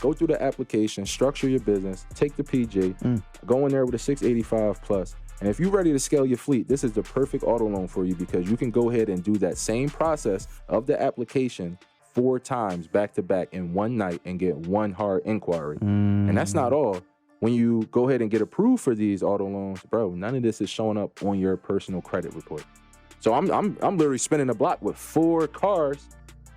go through the application, structure your business, take the PG, go in there with a 685 plus. And if you're ready to scale your fleet, this is the perfect auto loan for you because you can go ahead and do that same process of the application 4 times back to back in one night and get one hard inquiry. And that's not all. When you go ahead and get approved for these auto loans, bro, none of this is showing up on your personal credit report. So I'm literally spinning the block with 4 cars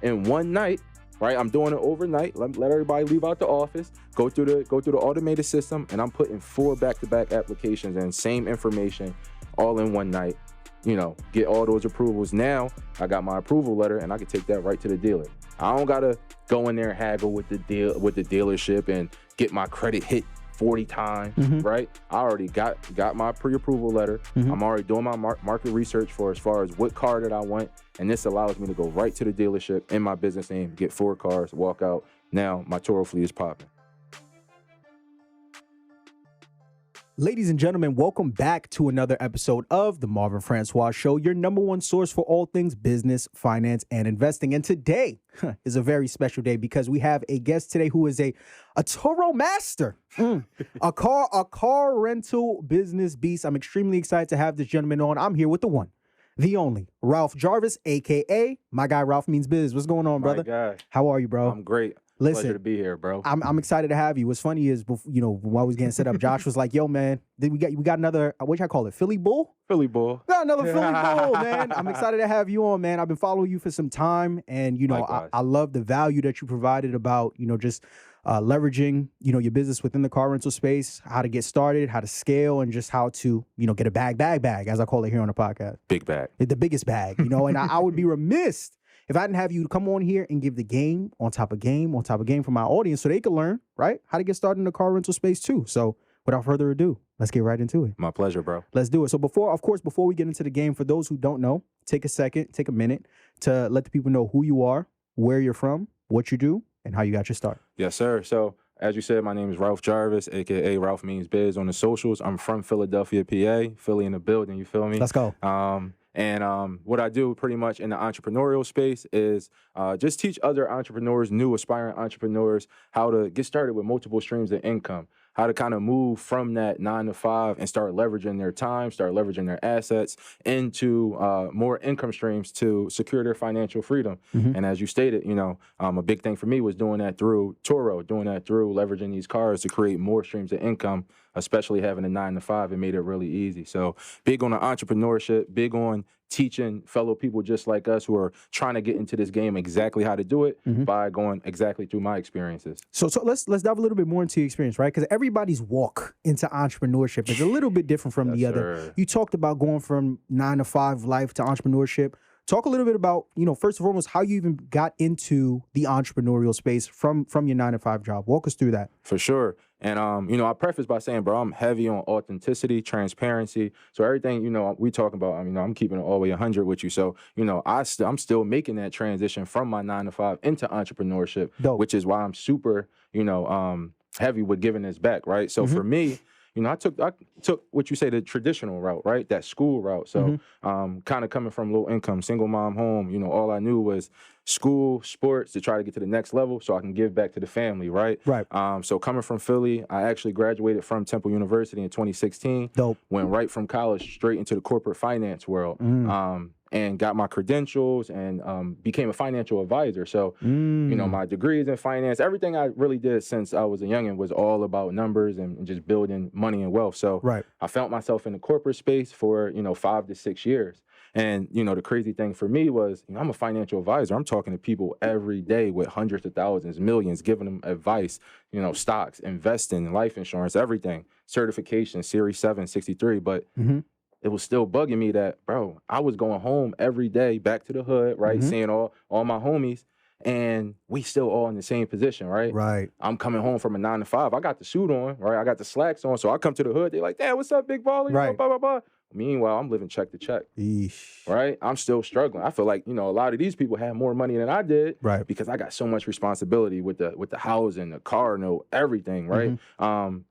in one night, right? I'm doing it overnight. Let everybody leave out the office, go through the automated system, and I'm putting 4 back-to-back applications and same information all in one night. You know, get all those approvals. Now I got my approval letter, and I can take that right to the dealer. I don't gotta go in there and haggle with the dealership and get my credit hit 40 times, right? I already got my pre-approval letter. I'm already doing my market research for as far as what car that I want, and this allows me to go right to the dealership in my business name, get 4 cars, walk out. Now my Turo fleet is popping. Ladies and gentlemen, welcome back to another episode of the Marvin Francois Show, your number one source for all things business, finance, and investing. And today is a very special day because we have a guest today who is a Turo master, a car rental business beast. I'm extremely excited to have this gentleman on. I'm here with the one, the only, Ralph Jarvis, a.k.a. my guy Ralph Means Biz. What's going on, brother? My guy. How are you, bro? I'm great. Listen, pleasure to be here, bro. I'm excited to have you. What's funny is, you know, while we was getting set up, Josh was like, "Yo, man, we got another, what I call it, Philly Bull? Philly Bull. We got another Philly Bull, man." I'm excited to have you on, man. I've been following you for some time, and you know, I love the value that you provided about, you know, just leveraging, you know, your business within the car rental space, how to get started, how to scale, and just how to, you know, get a bag, as I call it here on the podcast. Big bag. The biggest bag, you know, and I would be remiss if I didn't have you to come on here and give the game on top of game on top of game for my audience so they could learn, right, how to get started in the car rental space too. So without further ado, let's get right into it. My pleasure, bro. Let's do it. So before we get into the game, for those who don't know, take a minute to let the people know who you are, where you're from, what you do, and how you got your start. Yes, sir. So as you said, my name is Ralph Jarvis, a.k.a. Ralph Means Biz on the socials. I'm from Philadelphia, PA, Philly in the building, you feel me? Let's go. And what I do pretty much in the entrepreneurial space is just teach other entrepreneurs, new aspiring entrepreneurs, how to get started with multiple streams of income, how to kind of move from that 9 to 5 and start leveraging their time, start leveraging their assets into more income streams to secure their financial freedom. And as you stated, you know, a big thing for me was doing that through Turo, doing that through leveraging these cars to create more streams of income, especially having a 9 to 5. It made it really easy. So big on the entrepreneurship, big on teaching fellow people just like us who are trying to get into this game exactly how to do it by going exactly through my experiences. So let's dive a little bit more into your experience, right? Because everybody's walk into entrepreneurship is a little bit different from the other. Sir. You talked about going from 9 to 5 life to entrepreneurship. Talk a little bit about, you know, first and foremost, how you even got into the entrepreneurial space from your 9 to 5 job. Walk us through that. For sure. And, you know, I preface by saying, bro, I'm heavy on authenticity, transparency. So everything, you know, we talking about, I mean, I'm keeping it all the way 100 with you. So, you know, I'm still making that transition from my 9 to 5 into entrepreneurship, which is why I'm super, you know, heavy with giving this back, right? So for me, you know, I took what you say, the traditional route, right? That school route. So kind of coming from low income, single mom home, you know, all I knew was school, sports to try to get to the next level so I can give back to the family, right? Right. So coming from Philly, I actually graduated from Temple University in 2016. Went right from college straight into the corporate finance world. And got my credentials and became a financial advisor. So, you know, my degrees in finance, everything I really did since I was a youngin' was all about numbers and just building money and wealth. So I found myself in the corporate space for, you know, 5 to 6 years. And, you know, the crazy thing for me was, you know, I'm a financial advisor. I'm talking to people every day with hundreds of thousands, millions, giving them advice, you know, stocks, investing, life insurance, everything, certification, Series 7, 63. But it was still bugging me that, bro, I was going home every day, back to the hood, right? Seeing all my homies, and we still all in the same position, right? Right. I'm coming home from a 9 to 5. I got the suit on, right? I got the slacks on. So I come to the hood. They're like, damn, what's up, big baller? Right. Blah, blah, blah. Meanwhile, I'm living check to check, right? I'm still struggling. I feel like, you know, a lot of these people have more money than I did, right? Because I got so much responsibility with the housing, the car note, everything, right?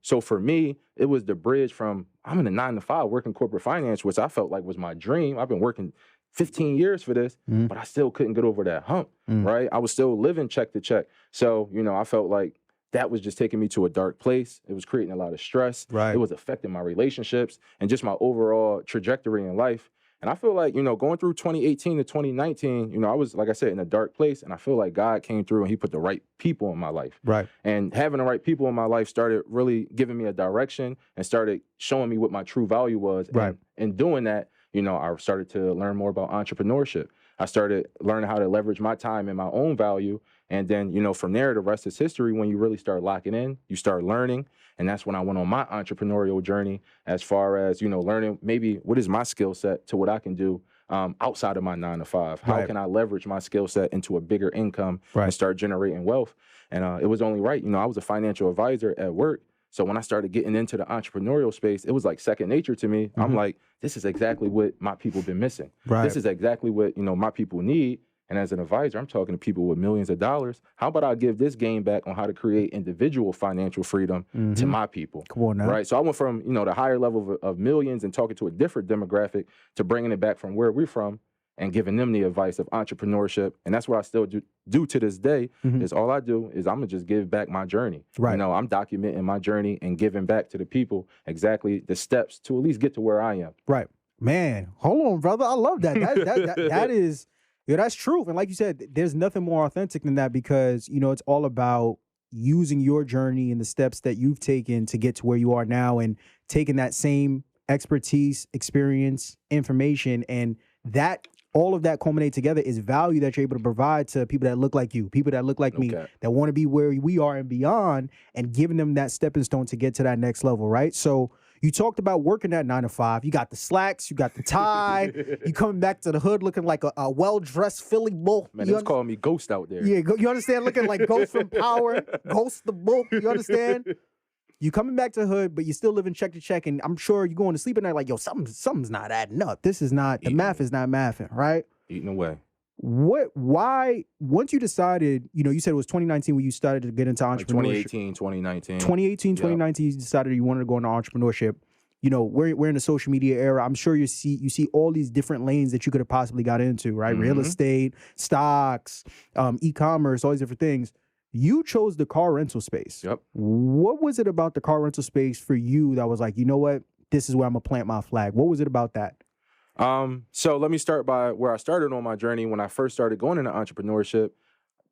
So for me, it was the bridge from I'm in a 9 to 5 working corporate finance, which I felt like was my dream. I've been working 15 years for this, but I still couldn't get over that hump, right? I was still living check to check. So, you know, I felt like that was just taking me to a dark place. It was creating a lot of stress. Right. It was affecting my relationships and just my overall trajectory in life. And I feel like, going through 2018 to 2019, I was, like I said, in a dark place. And I feel like God came through and he put the right people in my life. Right. And having the right people in my life started really giving me a direction and started showing me what my true value was. Right. And in doing that, I started to learn more about entrepreneurship. I started learning how to leverage my time and my own value. And then, from there, the rest is history. When you really start locking in, you start learning. And that's when I went on my entrepreneurial journey as far as, learning maybe what is my skill set to what I can do outside of my 9 to 5. How Right. can I leverage my skill set into a bigger income Right. and start generating wealth? And it was only right. I was a financial advisor at work. So when I started getting into the entrepreneurial space, it was like second nature to me. I'm like, this is exactly what my people been missing. Right. This is exactly what, my people need. And as an advisor, I'm talking to people with millions of dollars. How about I give this game back on how to create individual financial freedom to my people? Come on now. Right. So I went from, the higher level of millions and talking to a different demographic to bringing it back from where we're from and giving them the advice of entrepreneurship. And that's what I still do to this day. Is all I do is I'm going to just give back my journey. Right. I'm documenting my journey and giving back to the people exactly the steps to at least get to where I am. Right. Man, hold on, brother. I love that. That is, that's truth. And like you said, there's nothing more authentic than that because, it's all about using your journey and the steps that you've taken to get to where you are now and taking that same expertise, experience, information, and that all of that culminate together is value that you're able to provide to people that look like you, people that look like me, that want to be where we are and beyond, and giving them that stepping stone to get to that next level, right? So you talked about working that 9 to 5. You got the slacks, you got the tie, you coming back to the hood looking like a well-dressed Philly bull. Man, they was calling me Ghost out there. Yeah, you understand? Looking like Ghost from Power, Ghost the bull, you understand? You coming back to the hood, but you still living check to check, and I'm sure you're going to sleep at night like, yo, something's not adding up. This is not, the math is not mathing, right? Eating away. Why, once you decided, you said it was 2019 when you started to get into entrepreneurship. 2018, 2019. 2018, 2019, you decided you wanted to go into entrepreneurship. We're in a social media era. I'm sure you see all these different lanes that you could have possibly got into, right? Real estate, stocks, e-commerce, all these different things. You chose the car rental space. Yep. What was it about the car rental space for you that was like, you know what, this is where I'm gonna plant my flag? What was it about that? So let me start by where I started on my journey when I first started going into entrepreneurship.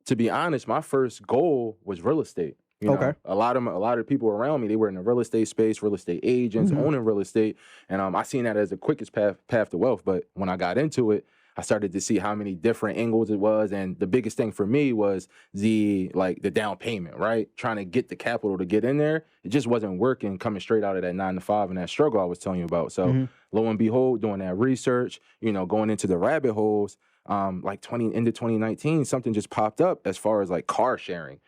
To be honest, my first goal was real estate. A lot of people around me, they were in the real estate space, real estate agents, owning real estate. And I seen that as the quickest path to wealth. But when I got into it, I started to see how many different angles it was. And the biggest thing for me was the down payment, right? Trying to get the capital to get in there. It just wasn't working coming straight out of that 9 to 5 and that struggle I was telling you about. So lo and behold, doing that research, going into the rabbit holes, into 2019, something just popped up as far as like car sharing,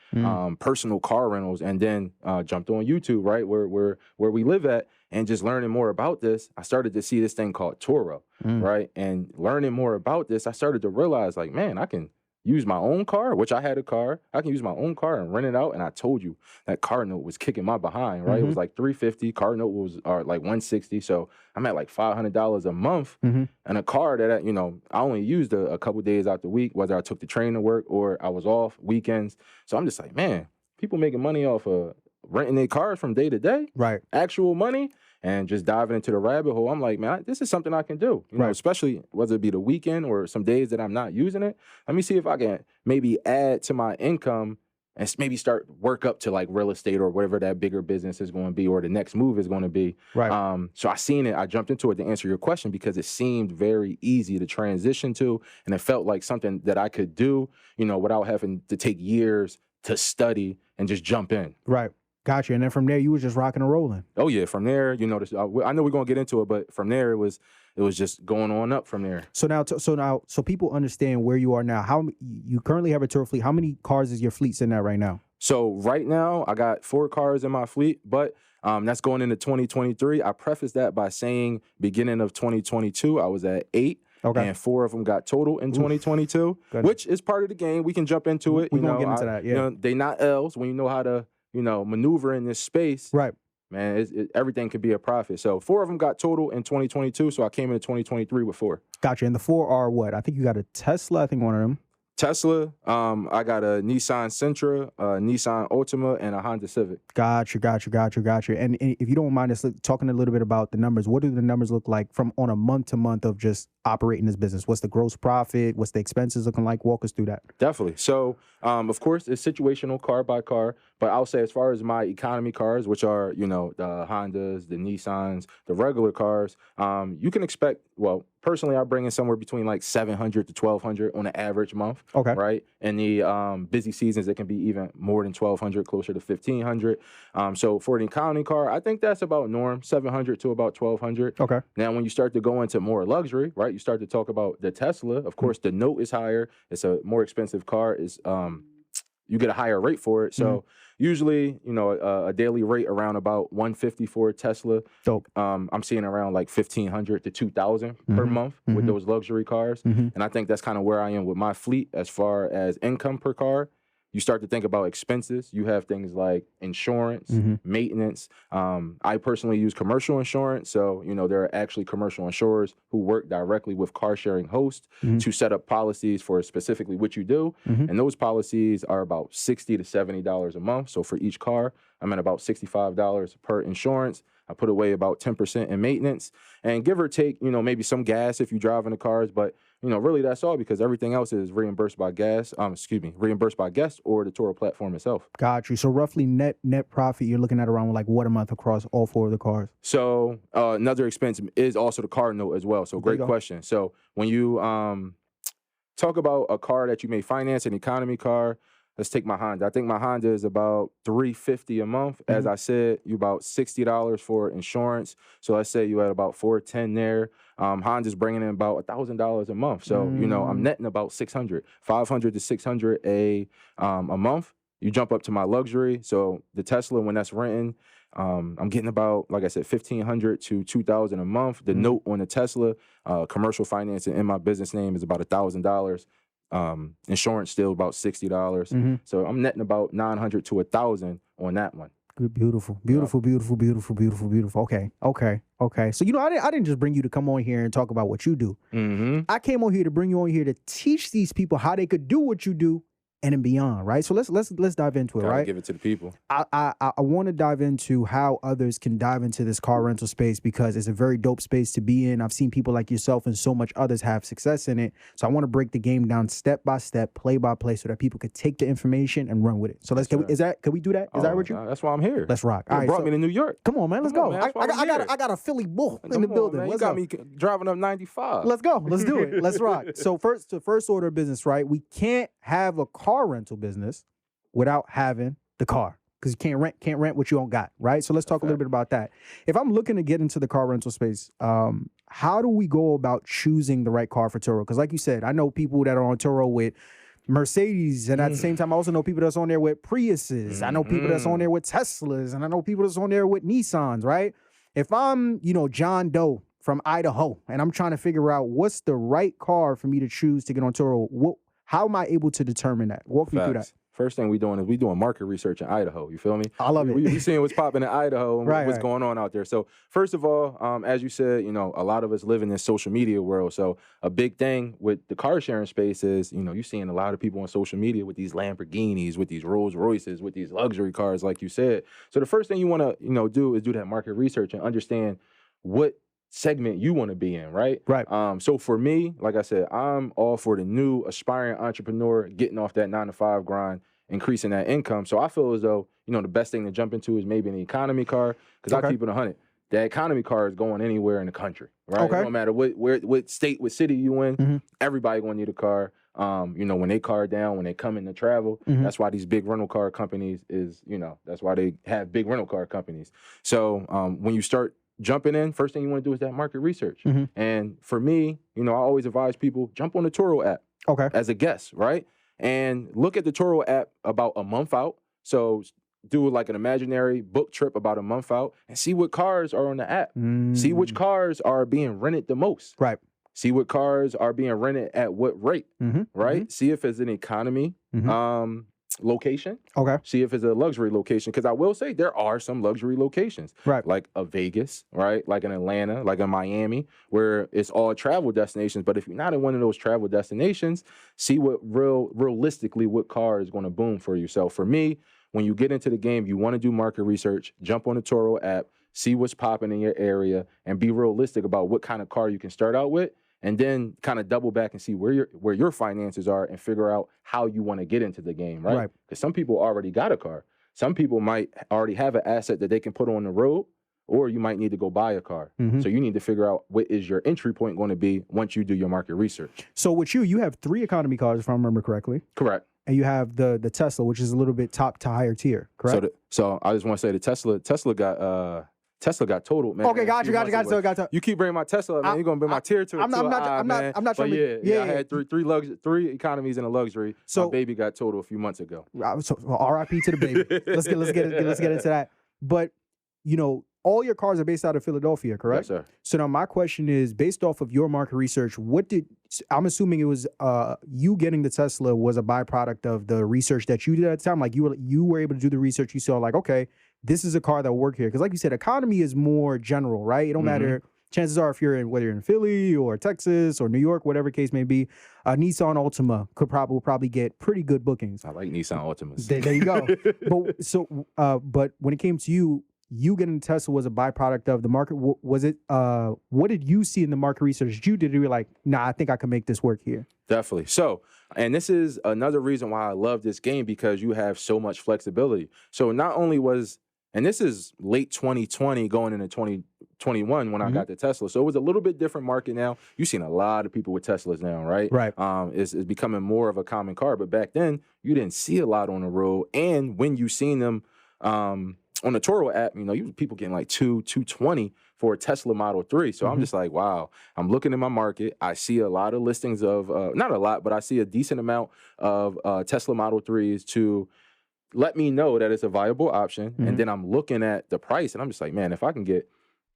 personal car rentals, and then jumped on YouTube, right, where we live at, and just learning more about this. I started to see this thing called Turo, right, and learning more about this, I started to realize like, man, I can use my own car, which I had a car. I can use my own car and rent it out. And I told you that car note was kicking my behind, right? It was like $350. Car note was like $160. So I'm at like $500 a month. And a car that, I only used a couple days out the week, whether I took the train to work or I was off weekends. So I'm just like, man, people making money off of renting their cars from day to day, right? Actual money. And just diving into the rabbit hole, I'm like, man, this is something I can do, you know, especially whether it be the weekend or some days that I'm not using it. Let me see if I can maybe add to my income and maybe start work up to like real estate or whatever that bigger business is going to be or the next move is going to be. Right. So I seen it. I jumped into it to answer your question because it seemed very easy to transition to, and it felt like something that I could do, you know, without having to take years to study and just jump in. Right. Gotcha. And then from there, you was just rocking and rolling. Oh yeah, from there, you know, I know we're gonna get into it, but from there, it was just going on up from there. So now, so people understand where you are now. How you currently have a Turo fleet? How many cars is your fleet sitting at right now? So right now, I got 4 cars in my fleet, but that's going into 2023. I preface that by saying beginning of 2022, I was at 8. Okay. And 4 of them got total in 2022, which is part of the game. We can jump into it. We gonna get into that. Yeah. You know, they not L's when you know how to, you know, maneuver in this space. Right. Man, everything could be a profit. So 4 of them got total in 2022. So I came into 2023 with 4. Gotcha. And the 4 are what? I think you got a Tesla. I think one of them. Tesla, I got a Nissan Sentra, a Nissan Altima, and a Honda Civic. Gotcha. And if you don't mind us talking a little bit about the numbers, what do the numbers look like from on a month to month of just operating this business? What's the gross profit? What's the expenses looking like? Walk us through that. Definitely. So, of course, it's situational car by car, but I'll say as far as my economy cars, which are, the Hondas, the Nissans, the regular cars, you can expect, well, personally, I bring in somewhere between like 700 to 1,200 on an average month. Okay. Right. In the busy seasons, it can be even more than 1,200, closer to 1,500. So for the economy car, I think that's about norm, 700 to about 1,200. Okay. Now, when you start to go into more luxury, right, you start to talk about the Tesla. Of course, the note is higher. It's a more expensive car. It's you get a higher rate for it. So usually, a daily rate around about 150 for a Tesla. Dope. I'm seeing around like 1,500 to 2,000 per month with those luxury cars. And I think that's kind of where I am with my fleet as far as income per car. You start to think about expenses. You have things like insurance, maintenance. I personally use commercial insurance. So, there are actually commercial insurers who work directly with car sharing hosts to set up policies for specifically what you do. And those policies are about $60 to $70 a month. So for each car, I'm at about $65 per insurance. I put away about 10% in maintenance and give or take, maybe some gas if you drive in the cars. But, really that's all because everything else is reimbursed by reimbursed by guests or the Turo platform itself. Got you. So roughly net profit, you're looking at around like what a month across all four of the cars? So another expense is also the car note as well. So great question. So when you talk about a car that you may finance, an economy car, let's take my Honda. I think my Honda is about $350 a month. As I said, you about $60 for insurance. So let's say you had about $410 there. Honda's bringing in about $1,000 a month. So, I'm netting about $500 to $600 a month. You jump up to my luxury. So the Tesla, when that's renting, I'm getting about, like I said, $1,500 to $2,000 a month. The note on the Tesla, commercial financing in my business name is about $1,000. Insurance still about $60. So I'm netting about $900 to $1,000 on that one. Good, beautiful. Okay. So I didn't just bring you to come on here and talk about what you do. I came on here to bring you on here to teach these people how they could do what you do and beyond, right? So let's dive into it, right? Give it to the people. I want to dive into how others can dive into this car rental space because it's a very dope space to be in. I've seen people like yourself and so much others have success in it. So I want to break the game down step by step, play by play, so that people could take the information and run with it. So can we do that? Is that what you? That's why I'm here. Let's rock. You brought me to New York. Come on, man. Let's go. Man, I got a Philly bull in the building. Man. You got me driving up 95. Let's go. Let's do it. Let's rock. So first order of business, right? We can't have a car rental business without having the car, because you can't rent what you don't got, right? So let's talk a little bit about that. If I'm looking to get into the car rental space, how do we go about choosing the right car for Turo? Because like you said, I know people that are on Turo with Mercedes, and at the same time, I also know people that's on there with Priuses. I know people that's on there with Teslas, and I know people that's on there with Nissans, right? If I'm, John Doe from Idaho, and I'm trying to figure out what's the right car for me to choose to get on Turo, how am I able to determine that? Walk me through that. First thing we doing market research in Idaho. You feel me? I love it. We seeing what's popping in Idaho and what's right. going on out there. So first of all, as you said, a lot of us live in this social media world. So a big thing with the car sharing space is, you're seeing a lot of people on social media with these Lamborghinis, with these Rolls Royces, with these luxury cars, like you said. So the first thing you want to, do is do that market research and understand what segment you want to be in, right? Right. So for me, like I said, I'm all for the new aspiring entrepreneur getting off that 9-to-5 grind, increasing that income. So I feel as though, the best thing to jump into is maybe an economy car, because I keep it 100. The economy car is going anywhere in the country, right? No matter what state, what city you in, everybody going to need a car. When they car down, when they come in to travel, that's why these big rental car companies that's why they have big rental car companies. So when you start jumping in, first thing you want to do is that market research. And for me, I always advise people, jump on the Turo app as a guest, right? And look at the Turo app about a month out. So do like an imaginary book trip about a month out and see what cars are on the app. See which cars are being rented the most. Right. See what cars are being rented at what rate, right? See if it's an economy location. Okay. See if it's a luxury location. Because I will say there are some luxury locations. Right. Like a Vegas, right? Like in Atlanta, like in Miami, where it's all travel destinations. But if you're not in one of those travel destinations, see what realistically what car is going to boom for you. So for me, when you get into the game, you want to do market research, jump on the Turo app, see what's popping in your area, and be realistic about what kind of car you can start out with. And then kind of double back and see where your finances are and figure out how you want to get into the game, right? Because some people already got a car. Some people might already have an asset that they can put on the road, or you might need to go buy a car. So you need to figure out what is your entry point going to be once you do your market research. So with you have 3 economy cars, if I remember correctly. Correct. And you have the Tesla, which is a little bit top to higher tier, correct? So I just want to say the Tesla got totaled, man. Okay, got you. You keep bringing my Tesla up, man. You're gonna bring my tier to it. I'm not trying to. Yeah, I had three economies in a luxury. So my baby got totaled a few months ago. So R.I.P. to the baby. let's get into that. But all your cars are based out of Philadelphia, correct? Yes, sir. So now my question is, based off of your market research, I'm assuming it was you getting the Tesla was a byproduct of the research that you did at the time. Like you were able to do the research. You saw like, okay, this is a car that will work here. Because like you said, economy is more general, right? It don't matter. Chances are, whether you're in Philly or Texas or New York, whatever case may be, a Nissan Altima will probably get pretty good bookings. I like Nissan Altimas. There you go. But when it came to you getting Tesla was a byproduct of the market. Was it? What did you see in the market research that you did? You were like, nah, I think I can make this work here. Definitely. So, and this is another reason why I love this game, because you have so much flexibility. So not only and this is late 2020 going into 2021 when I got the Tesla. So it was a little bit different market now. You've seen a lot of people with Teslas now, right? Right. It's becoming more of a common car. But back then, you didn't see a lot on the road. And when you seen them on the Turo app, people getting like $220 for a Tesla Model 3. So I'm just like, wow. I'm looking in my market. I see a lot of listings of, not a lot, but I see a decent amount of Tesla Model 3s to let me know that it's a viable option. And then I'm looking at the price and I'm just like, man, if I can get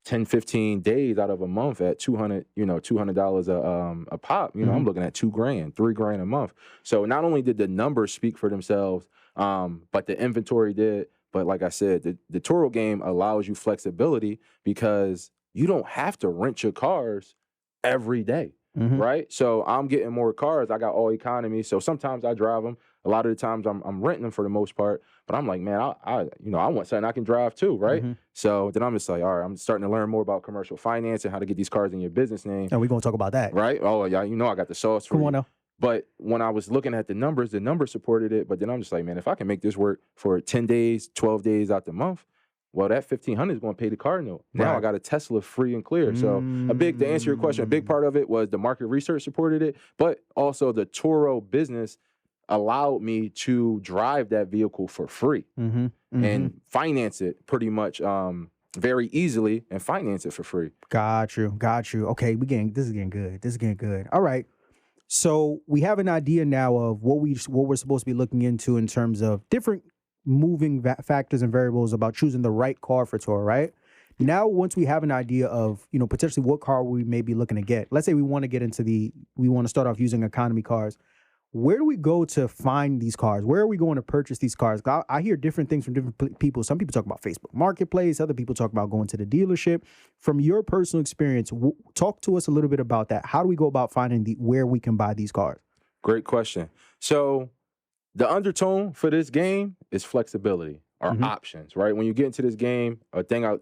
10, 15 days out of a month at $200 a pop, I'm looking at $2,000, $3,000 a month. So not only did the numbers speak for themselves, but the inventory did. But like I said, the Turo game allows you flexibility because you don't have to rent your cars every day, right? So I'm getting more cars. I got all economy. So sometimes I drive them. A lot of the times I'm renting them for the most part. But I'm like, man, I want something I can drive too, right? So then I'm just like, all right, I'm starting to learn more about commercial finance and how to get these cars in your business name. And we're going to talk about that. Right? Oh, yeah, I got the sauce for you. Come on now. But when I was looking at the numbers supported it. But then I'm just like, man, if I can make this work for 10 days, 12 days out the month, well, that $1,500 is going to pay the car note. Now I got a Tesla free and clear. So to answer your question, a big part of it was the market research supported it, but also the Turo business allowed me to drive that vehicle for free and finance it pretty much very easily and finance it for free. Got you. Okay, this is getting good. All right. So we have an idea now of what we're supposed to be looking into in terms of different moving factors and variables about choosing the right car for Turo, right? Now, once we have an idea of, potentially what car we may be looking to get, let's say we want to start off using economy cars. Where do we go to find these cars? Where are we going to purchase these cars? I hear different things from different people. Some people talk about Facebook Marketplace. Other people talk about going to the dealership. From your personal experience, talk to us a little bit about that. How do we go about finding where we can buy these cars? Great question. So the undertone for this game is flexibility or options, right? When you get into this game,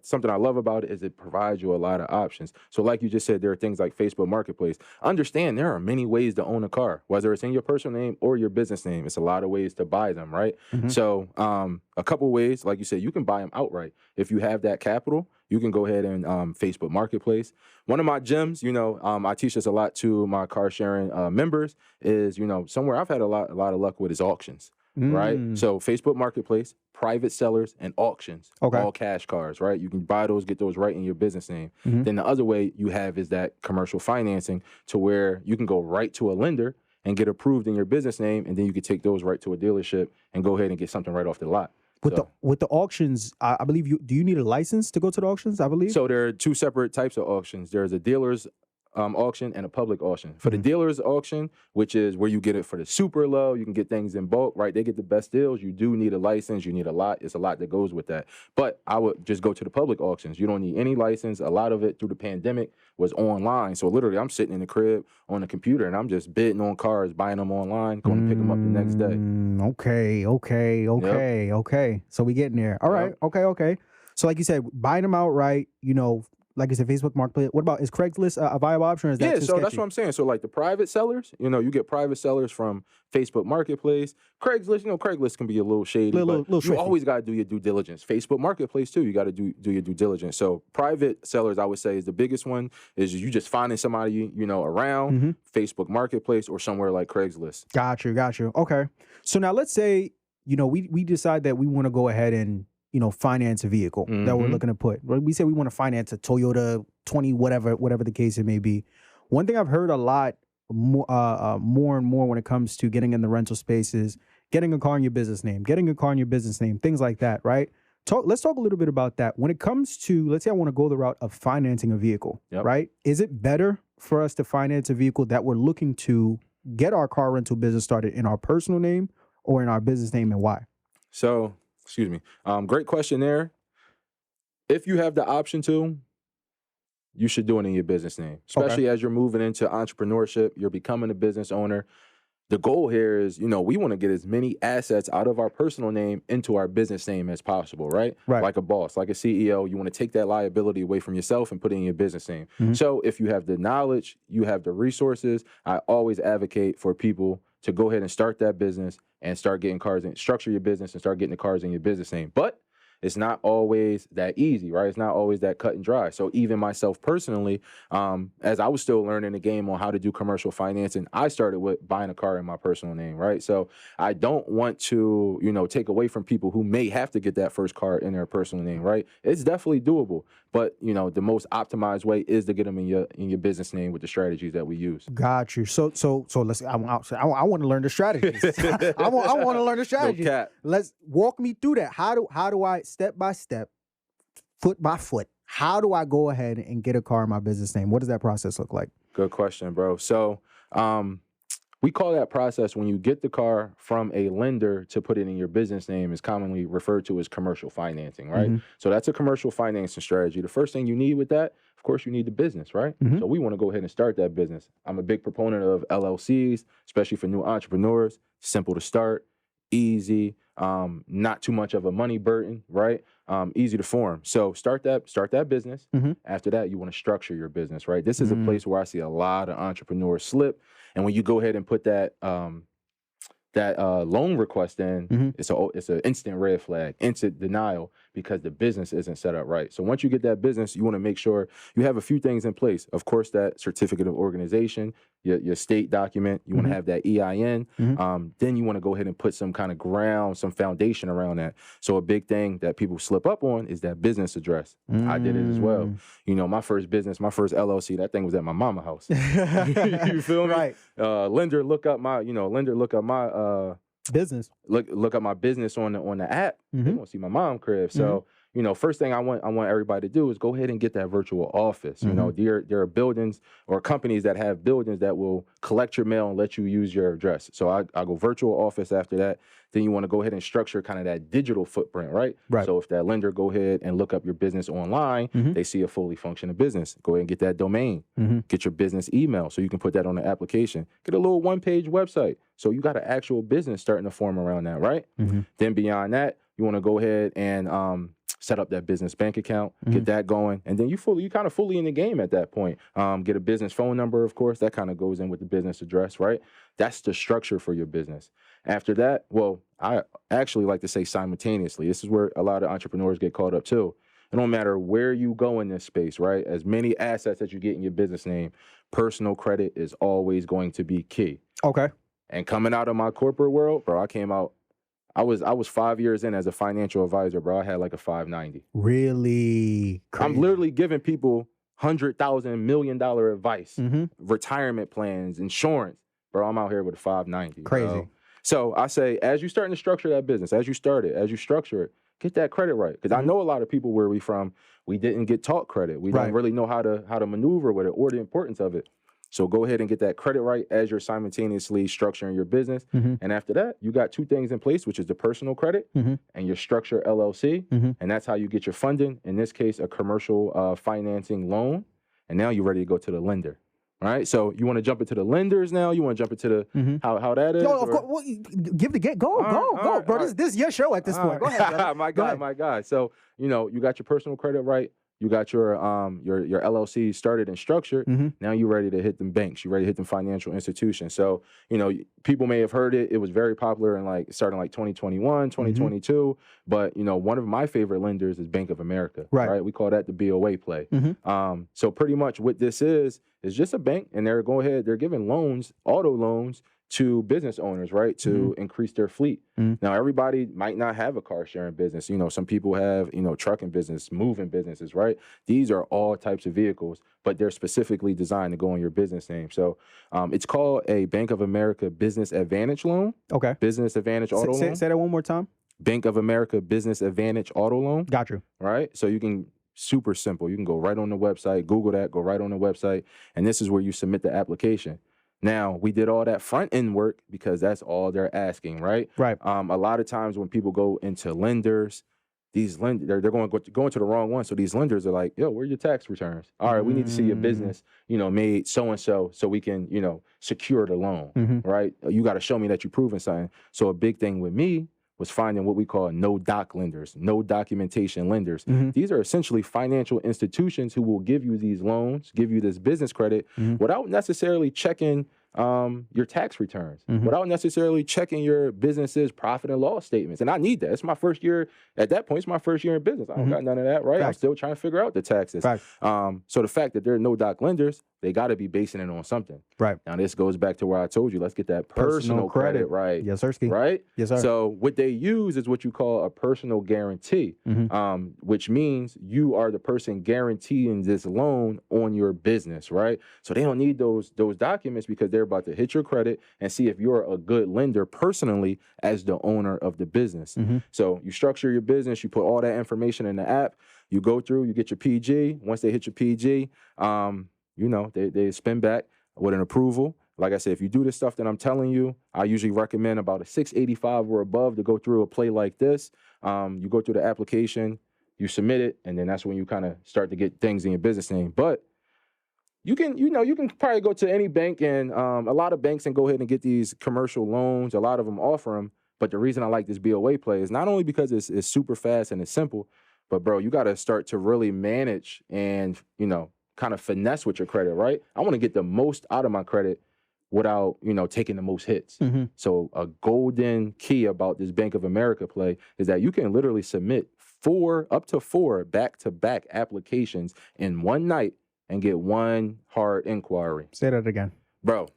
something I love about it is it provides you a lot of options. So like you just said, there are things like Facebook Marketplace. Understand there are many ways to own a car, whether it's in your personal name or your business name. It's a lot of ways to buy them, right? So a couple ways, like you said, you can buy them outright. If you have that capital, you can go ahead and Facebook Marketplace. One of my gems, I teach this a lot to my car sharing members is, somewhere I've had a lot of luck with is auctions. Right? So Facebook Marketplace, private sellers, and auctions, all cash cars, right? You can buy those, get those right in your business name. Then the other way you have is that commercial financing to where you can go right to a lender and get approved in your business name, and then you can take those right to a dealership and go ahead and get something right off the lot. With the auctions, I believe do you need a license to go to the auctions, I believe? So there are two separate types of auctions. There's a dealer's auction and a public auction. For the dealer's auction, which is where you get it for the super low, you can get things in bulk, right? They get the best deals. You do need a license. You need a lot. It's a lot that goes with that. But I would just go to the public auctions. You don't need any license. A lot of it through the pandemic was online. So literally, I'm sitting in the crib on the computer and I'm just bidding on cars, buying them online, going to pick them up the next day. Okay. So we getting there. All right. Okay. So like you said, buying them outright, like you said, Facebook Marketplace. What about, is Craigslist a viable option? Or is that too so sketchy? that's what I'm saying. So like the private sellers, you get private sellers from Facebook Marketplace. Craigslist, Craigslist can be a little shady, but you always got to do your due diligence. Facebook Marketplace too, you got to do your due diligence. So private sellers, I would say, is the biggest one. Is you just finding somebody around Facebook Marketplace or somewhere like Craigslist. Got you. Okay. So now let's say we decide that we want to go ahead and finance a vehicle that we're looking to put. We say we want to finance a Toyota 20, whatever the case it may be. One thing I've heard a lot more and more when it comes to getting in the rental space is getting a car in your business name, things like that, right? Let's talk a little bit about that. When it comes to, let's say I want to go the route of financing a vehicle, right? Is it better for us to finance a vehicle that we're looking to get our car rental business started in our personal name or in our business name, and why? So, excuse me. Great question there. If you have the option to, you should do it in your business name, especially as you're moving into entrepreneurship, you're becoming a business owner. The goal here is, we want to get as many assets out of our personal name into our business name as possible, right? Like a boss, like a CEO, you want to take that liability away from yourself and put it in your business name. So if you have the knowledge, you have the resources, I always advocate for people to go ahead and start that business and start getting cars in, structure your business and start getting the cars in your business name. But it's not always that easy, right? It's not always that cut and dry. So even myself personally, as I was still learning the game on how to do commercial financing, I started with buying a car in my personal name, right? So I don't want to, take away from people who may have to get that first car in their personal name, right? It's definitely doable, but the most optimized way is to get them in your business name with the strategies that we use. Got you. So let's. I want to learn the strategies. I want to learn the strategies. No cap. Let's walk me through that. How do I, step by step, foot by foot, how do I go ahead and get a car in my business name? What does that process look like? Good question, bro. So we call that process when you get the car from a lender to put it in your business name is commonly referred to as commercial financing, right? So that's a commercial financing strategy. The first thing you need with that, of course, you need the business, right? So we want to go ahead and start that business. I'm a big proponent of LLCs, especially for new entrepreneurs. Simple to start, easy, not too much of a money burden, right? Easy to form. So start that business. After that, you want to structure your business, right? This is a place where I see a lot of entrepreneurs slip. And when you go ahead and put that loan request in, it's an instant red flag, instant denial, because the business isn't set up right. So once you get that business, you want to make sure you have a few things in place. Of course, that certificate of organization, your state document, you want to have that EIN. Then you want to go ahead and put some kind of some foundation around that. So a big thing that people slip up on is that business address. I did it as well. My first business, my first LLC, that thing was at my mama's house. You feel me? Right. Lender look up my business. Look up my business on the app. They gonna see my mom crib. So first thing I want everybody to do is go ahead and get that virtual office. There are buildings or companies that have buildings that will collect your mail and let you use your address. So I go virtual office after that. Then you want to go ahead and structure kind of that digital footprint, right? So if that lender go ahead and look up your business online, they see a fully functioning business. Go ahead and get that domain. Get your business email so you can put that on the application. Get a little one-page website. So you got an actual business starting to form around that, right? Then beyond that, you want to go ahead and set up that business bank account, get that going, and then you kind of fully in the game at that point. Get a business phone number, of course, that kind of goes in with the business address, right? That's the structure for your business. After that, well, I actually like to say simultaneously. This is where a lot of entrepreneurs get caught up too. It don't matter where you go in this space, right? As many assets that you get in your business name, personal credit is always going to be key. Okay. And coming out of my corporate world, bro, I was 5 years in as a financial advisor, bro. I had like a 590. Really crazy. I'm literally giving people $100,000 million advice, retirement plans, insurance, bro. I'm out here with a 590. Crazy. Bro. So I say, as you starting to structure that business, as you structure it, get that credit right. Because I know a lot of people where we from, we didn't get taught credit. We don't really know how to maneuver with it or the importance of it. So go ahead and get that credit right as you're simultaneously structuring your business. And after that, you got two things in place, which is the personal credit and your structure LLC. And that's how you get your funding. In this case, a commercial financing loan. And now you're ready to go to the lender. All right. So you want to jump into the lenders now? You want to jump into the how that is? No, of course. Well, give the get. Go, bro. This is your show at this point. Go ahead, brother. My God. So, you got your personal credit right. You got your LLC started and structured. Now you're ready to hit them banks. You're ready to hit them financial institutions. So, people may have heard it. It was very popular in starting 2021, 2022. But, one of my favorite lenders is Bank of America. Right? We call that the BOA play. So pretty much what this is just a bank, and they're giving loans, auto loans, to business owners, right, to increase their fleet. Now, everybody might not have a car sharing business. Some people have, trucking business, moving businesses, right? These are all types of vehicles, but they're specifically designed to go on your business name. So it's called a Bank of America Business Advantage loan. Okay. Business Advantage auto loan. Say that one more time. Bank of America Business Advantage auto loan. Got you. Right? So you can, super simple. You can go right on the website, Google that, go right on the website, and this is where you submit the application. Now, we did all that front end work because that's all they're asking, right? Right. A lot of times when people go into lenders, these lenders, they're going to the wrong one. So these lenders are like, yo, where are your tax returns? All right, we need to see your business, made so-and-so so we can, secure the loan, right? You got to show me that you're proving something. So a big thing with me was finding what we call no doc lenders, no documentation lenders. These are essentially financial institutions who will give you these loans, give you this business credit without necessarily checking your tax returns, without necessarily checking your business's profit and loss statements. And I need that. It's my first year. At that point, it's my first year in business. I don't got none of that, right? I'm still trying to figure out the taxes. So the fact that there are no doc lenders, they got to be basing it on something. Right. Now, this goes back to where I told you, let's get that personal credit right. Yes, sir. Right? Yes, sir. So what they use is what you call a personal guarantee, which means you are the person guaranteeing this loan on your business, right? So they don't need those documents because they're about to hit your credit and see if you're a good lender personally as the owner of the business. So you structure your business, you put all that information in the app, you go through, you get your PG. Once they hit your PG, they spin back with an approval. Like I said, if you do this stuff that I'm telling you, I usually recommend about a 685 or above to go through a play like this. You go through the application, you submit it, and then that's when you kind of start to get things in your business name. But you can probably go to any bank, and a lot of banks and go ahead and get these commercial loans. A lot of them offer them. But the reason I like this BOA play is not only because it's super fast and it's simple, but bro, you got to start to really manage and, kind of finesse with your credit, right? I want to get the most out of my credit without, taking the most hits. So a golden key about this Bank of America play is that you can literally submit up to four back-to-back applications in one night and get one hard inquiry. Say that again. Bro,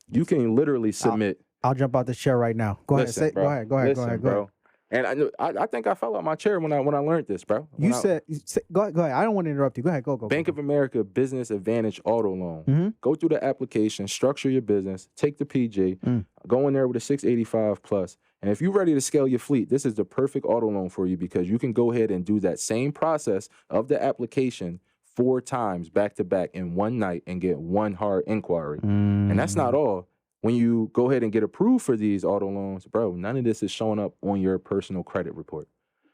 you can literally submit. I'll jump out this chair right now. Go ahead. Go ahead. Bro. And I think I fell out my chair when I learned this, bro. You said, go ahead. I don't want to interrupt you. Go ahead. Go. Bank of America Business Advantage Auto Loan. Go through the application, structure your business, take the PG, go in there with a 685 plus. And if you're ready to scale your fleet, this is the perfect auto loan for you because you can go ahead and do that same process of the application 4 times back to back in one night and get one hard inquiry. And that's not all. When you go ahead and get approved for these auto loans, bro, none of this is showing up on your personal credit report.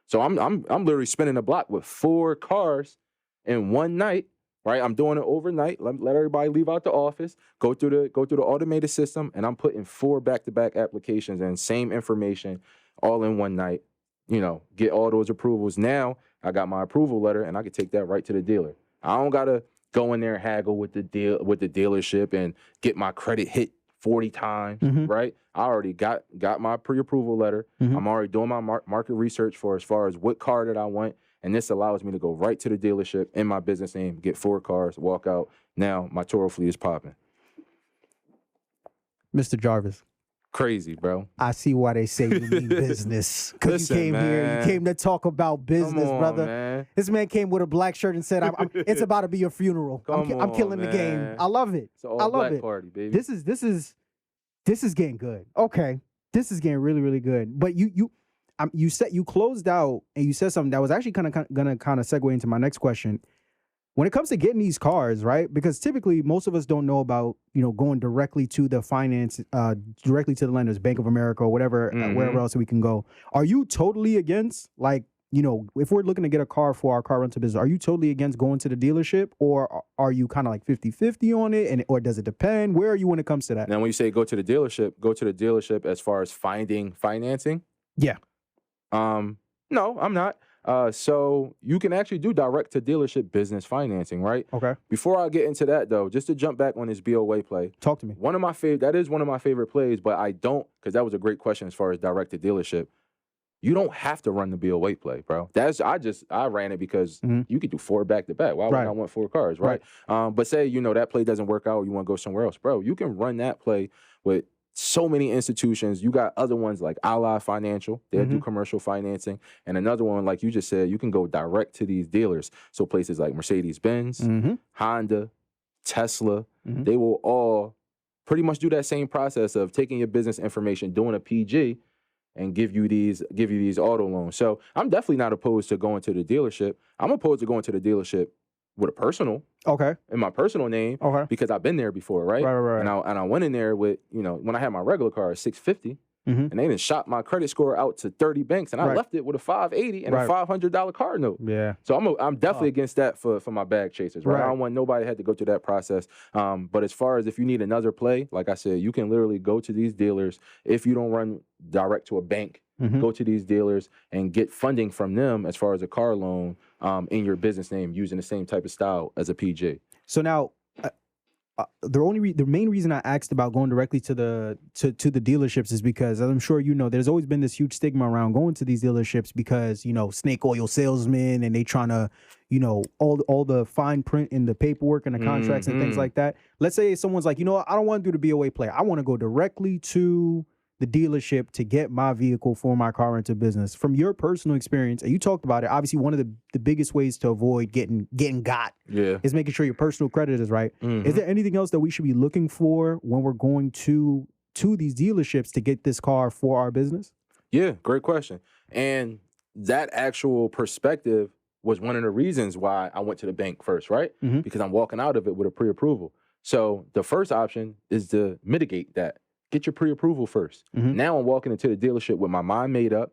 So I'm literally spinning the block with 4 cars in one night, right? I'm doing it overnight. Let everybody leave out the office, go through the automated system, and I'm putting 4 back-to-back applications and same information all in one night. Get all those approvals. Now I got my approval letter, and I can take that right to the dealer. I don't gotta go in there and haggle with the dealership and get my credit hit 40 times, right? I already got my pre-approval letter. I'm already doing my market research for as far as what car that I want, and this allows me to go right to the dealership in my business name, get 4 cars, walk out. Now my Turo fleet is popping. Mr. Jarvis. Crazy, bro. I see why they say you mean business. Because you came here, you came to talk about business, brother. Man. This man came with a black shirt and said, it's about to be your funeral. I'm killing the game. I love it. It's an all-black party, baby. This is getting good. Okay. This is getting really, really good. But you closed out and you said something that was actually gonna segue into my next question. When it comes to getting these cars, right? Because typically most of us don't know about, going directly to the finance, directly to the lenders, Bank of America or whatever, wherever else we can go. Are you totally against, like, if we're looking to get a car for our car rental business, are you totally against going to the dealership, or are you kind of like 50-50 on it, or does it depend? Where are you when it comes to that? Now, when you say go to the dealership as far as finding financing? Yeah. No, I'm not. So you can actually do direct to dealership business financing, right? Okay. Before I get into that though, just to jump back on this BOA play. Talk to me. That is one of my favorite plays, but I don't, because that was a great question as far as direct to dealership. You don't have to run the BOA play, bro. I ran it because you could do 4 back to back. Why would I want 4 cars, right? But say, that play doesn't work out, you want to go somewhere else, bro. You can run that play with so many institutions. You got other ones like Ally Financial. They'll do commercial financing. And another one, like you just said, you can go direct to these dealers. So places like Mercedes-Benz, Honda, Tesla, they will all pretty much do that same process of taking your business information, doing a PG, and give you these auto loans. So I'm definitely not opposed to going to the dealership. I'm opposed to going to the dealership with a personal, in my personal name, because I've been there before, right? Right. And I went in there with, when I had my regular car at 650, and they didn't shop my credit score out to 30 banks, and I left it with a 580 and a $500 car note. Yeah. So I'm definitely against that for my bag chasers, right? I don't want nobody had to go through that process. But as far as if you need another play, like I said, you can literally go to these dealers. If you don't run direct to a bank, go to these dealers and get funding from them as far as a car loan in your business name using the same type of style as a PJ. So now, the main reason I asked about going directly to the dealerships is because, as I'm sure there's always been this huge stigma around going to these dealerships because snake oil salesmen, and they trying to all the fine print in the paperwork and the contracts and things like that. Let's say someone's like, I don't want to do the BOA play. I want to go directly to the dealership to get my vehicle for my car rental business. From your personal experience, and you talked about it, obviously one of the biggest ways to avoid getting got is making sure your personal credit is right. Is there anything else that we should be looking for when we're going to these dealerships to get this car for our business? Yeah, great question. And that actual perspective was one of the reasons why I went to the bank first, right? Because I'm walking out of it with a pre-approval. So the first option is to mitigate that. Get your pre-approval first. Now I'm walking into the dealership with my mind made up.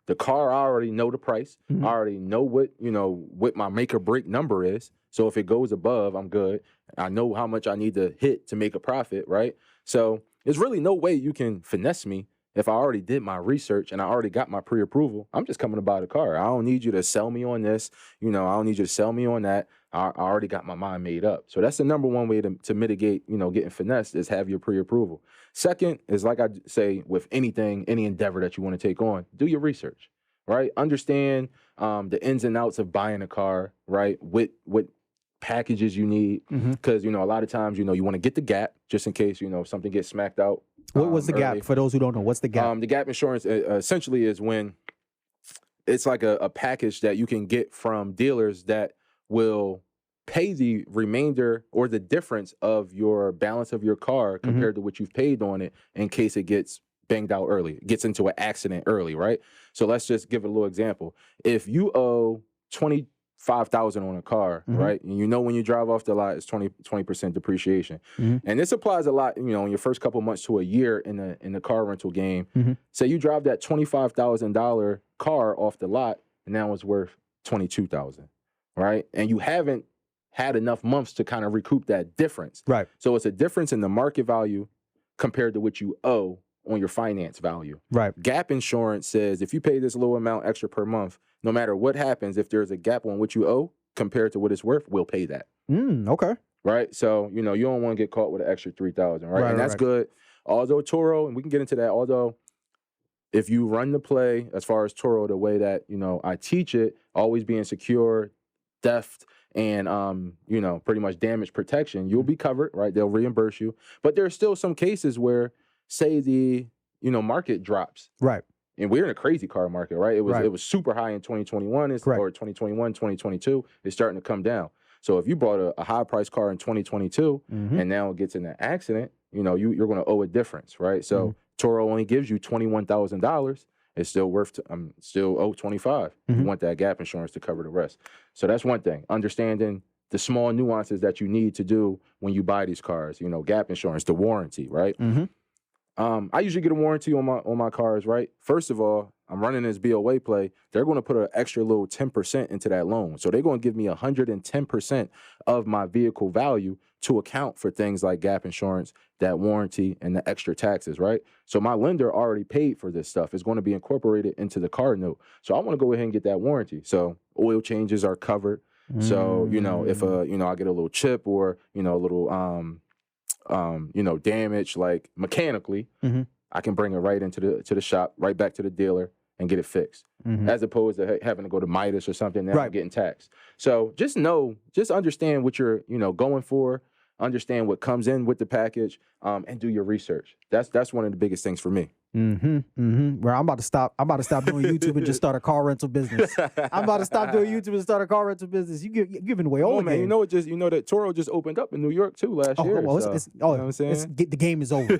The car, I already know the price. I already know what my make or break number is. So if it goes above, I'm good. I know how much I need to hit to make a profit, right? So there's really no way you can finesse me if I already did my research and I already got my pre-approval. I'm just coming to buy the car. I don't need you to sell me on this. I don't need you to sell me on that. I already got my mind made up. So that's the number one way to mitigate, getting finessed, is have your pre-approval. Second is, like I say, with anything, any endeavor that you want to take on, do your research, right? Understand the ins and outs of buying a car, right? What packages you need, because, a lot of times, you want to get the gap just in case, if something gets smacked out. What was the gap? For those who don't know, what's the gap? The gap insurance essentially is when it's like a package that you can get from dealers that will pay the remainder or the difference of your balance of your car compared to what you've paid on it in case it gets banged out early, gets into an accident early, right? So let's just give it a little example. If you owe $25,000 on a car, right? And when you drive off the lot, it's 20% depreciation. And this applies a lot, in your first couple months to a year in the car rental game. Say you drive that $25,000 car off the lot, and now it's worth $22,000, right? And you haven't had enough months to kind of recoup that difference. Right. So it's a difference in the market value compared to what you owe on your finance value. Right. Gap insurance says if you pay this low amount extra per month, no matter what happens, if there's a gap on what you owe compared to what it's worth, we'll pay that. Okay. Right. So, you don't want to get caught with an extra $3,000, right? And that's good. Although Turo, and we can get into that, although if you run the play as far as Turo, the way that, I teach it, always being secure, theft, and pretty much damage protection, you'll be covered, right? They'll reimburse you. But there are still some cases where, say the market drops, right? And we're in a crazy car market, right? It was super high in 2021, or 2021, 2022. It's starting to come down. So if you bought a high price car in 2022 and now it gets in an accident, you're going to owe a difference, right? So Turo only gives you $21,000, it's still worth, I'm still owe 25. You want that gap insurance to cover the rest. So that's one thing, understanding the small nuances that you need to do when you buy these cars, you know, gap insurance, the warranty, right? I usually get a warranty on my cars, right? First of all, I'm running this BOA play. They're going to put an extra little 10% into that loan. So they're going to give me 110% of my vehicle value to account for things like gap insurance, that warranty, and the extra taxes, right? So my lender already paid for this stuff. It's going to be incorporated into the car note. So I want to go ahead and get that warranty. So oil changes are covered. So, you know, if you know, I get a little chip or, you know, a little you know, damage like mechanically, I can bring it right into the shop, right back to the dealer and get it fixed. As opposed to having to go to Midas or something and getting taxed. So just understand what you're, you know, going for, understand what comes in with the package, and do your research. That's one of the biggest things for me. Well, I'm about to stop doing YouTube and just start a car rental business. I'm about to stop doing YouTube and start a car rental business. You're giving away all the game. You know that Turo just opened up in New York too last year. You know what I'm saying? The game is over.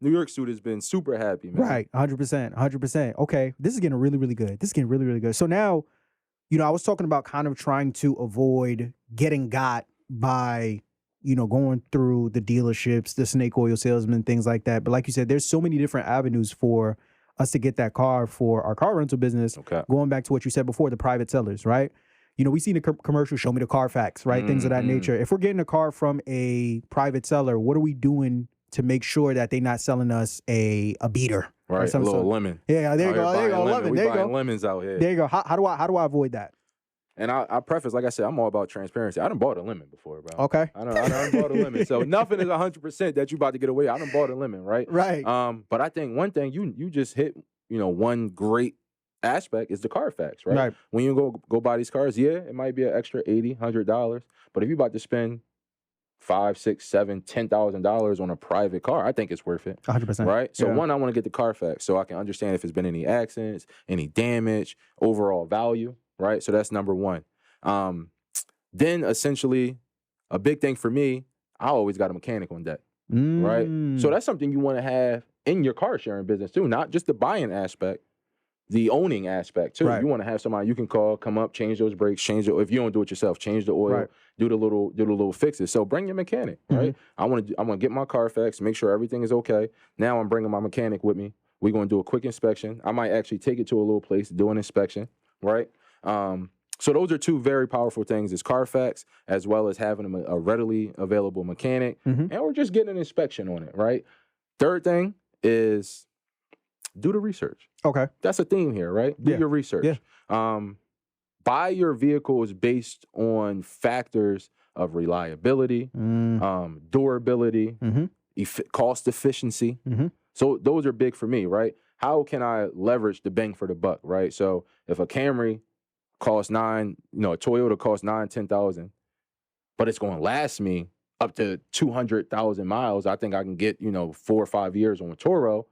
New York student has been super happy, man. Right, 100%. Okay, this is getting really, really good. This is getting really, really good. So now, you know, I was talking about kind of trying to avoid getting got by, you know, going through the dealerships, the snake oil salesmen, things like that. But like you said, there's so many different avenues for us to get that car for our car rental business. Okay. Going back to what you said before, the private sellers, right? You know, we see the commercial, show me the Carfax, right? Things of that nature. If we're getting a car from a private seller, what are we doing to make sure that they're not selling us a beater? Right, a little lemon. Yeah, there you go. There you go. Lemon. There you go. Lemons out here. There you go. How do I avoid that? And I preface, like I said, I'm all about transparency. I done bought a lemon before, bro. Okay. I done bought a lemon. So nothing is 100% that you about to get away. I done bought a lemon, right? Right. But I think one thing you just hit, you know, one great aspect is the Carfax, right? Right. When you go buy these cars, yeah, it might be an extra $80, $100. But if you're about to spend $5, $6, $7, $10,000 on a private car, I think it's worth it. 100%. Right? So one, I want to get the Carfax so I can understand if there's been any accidents, any damage, overall value, right? So that's number one. Then essentially, a big thing for me, I always got a mechanic on deck, right? So that's something you want to have in your car sharing business too, not just the buying aspect, the owning aspect too. Right. You want to have somebody you can call, come up, change those brakes, if you don't do it yourself, change the oil, do the little fixes. So bring your mechanic, right? I want to get my Carfax, make sure everything is okay. Now I'm bringing my mechanic with me. We're going to do a quick inspection. I might actually take it to a little place, do an inspection, right? So those are two very powerful things, is Carfax, as well as having a readily available mechanic, and we're just getting an inspection on it, right? Third thing is do the research. Okay. That's a theme here, right? Do your research. Yeah. Buy your vehicles based on factors of reliability, durability, cost efficiency. So those are big for me, right? How can I leverage the bang for the buck, right? So if a Camry costs a Toyota costs $10,000, but it's going to last me up to 200,000 miles, I think I can get, 4 or 5 years on a Turo.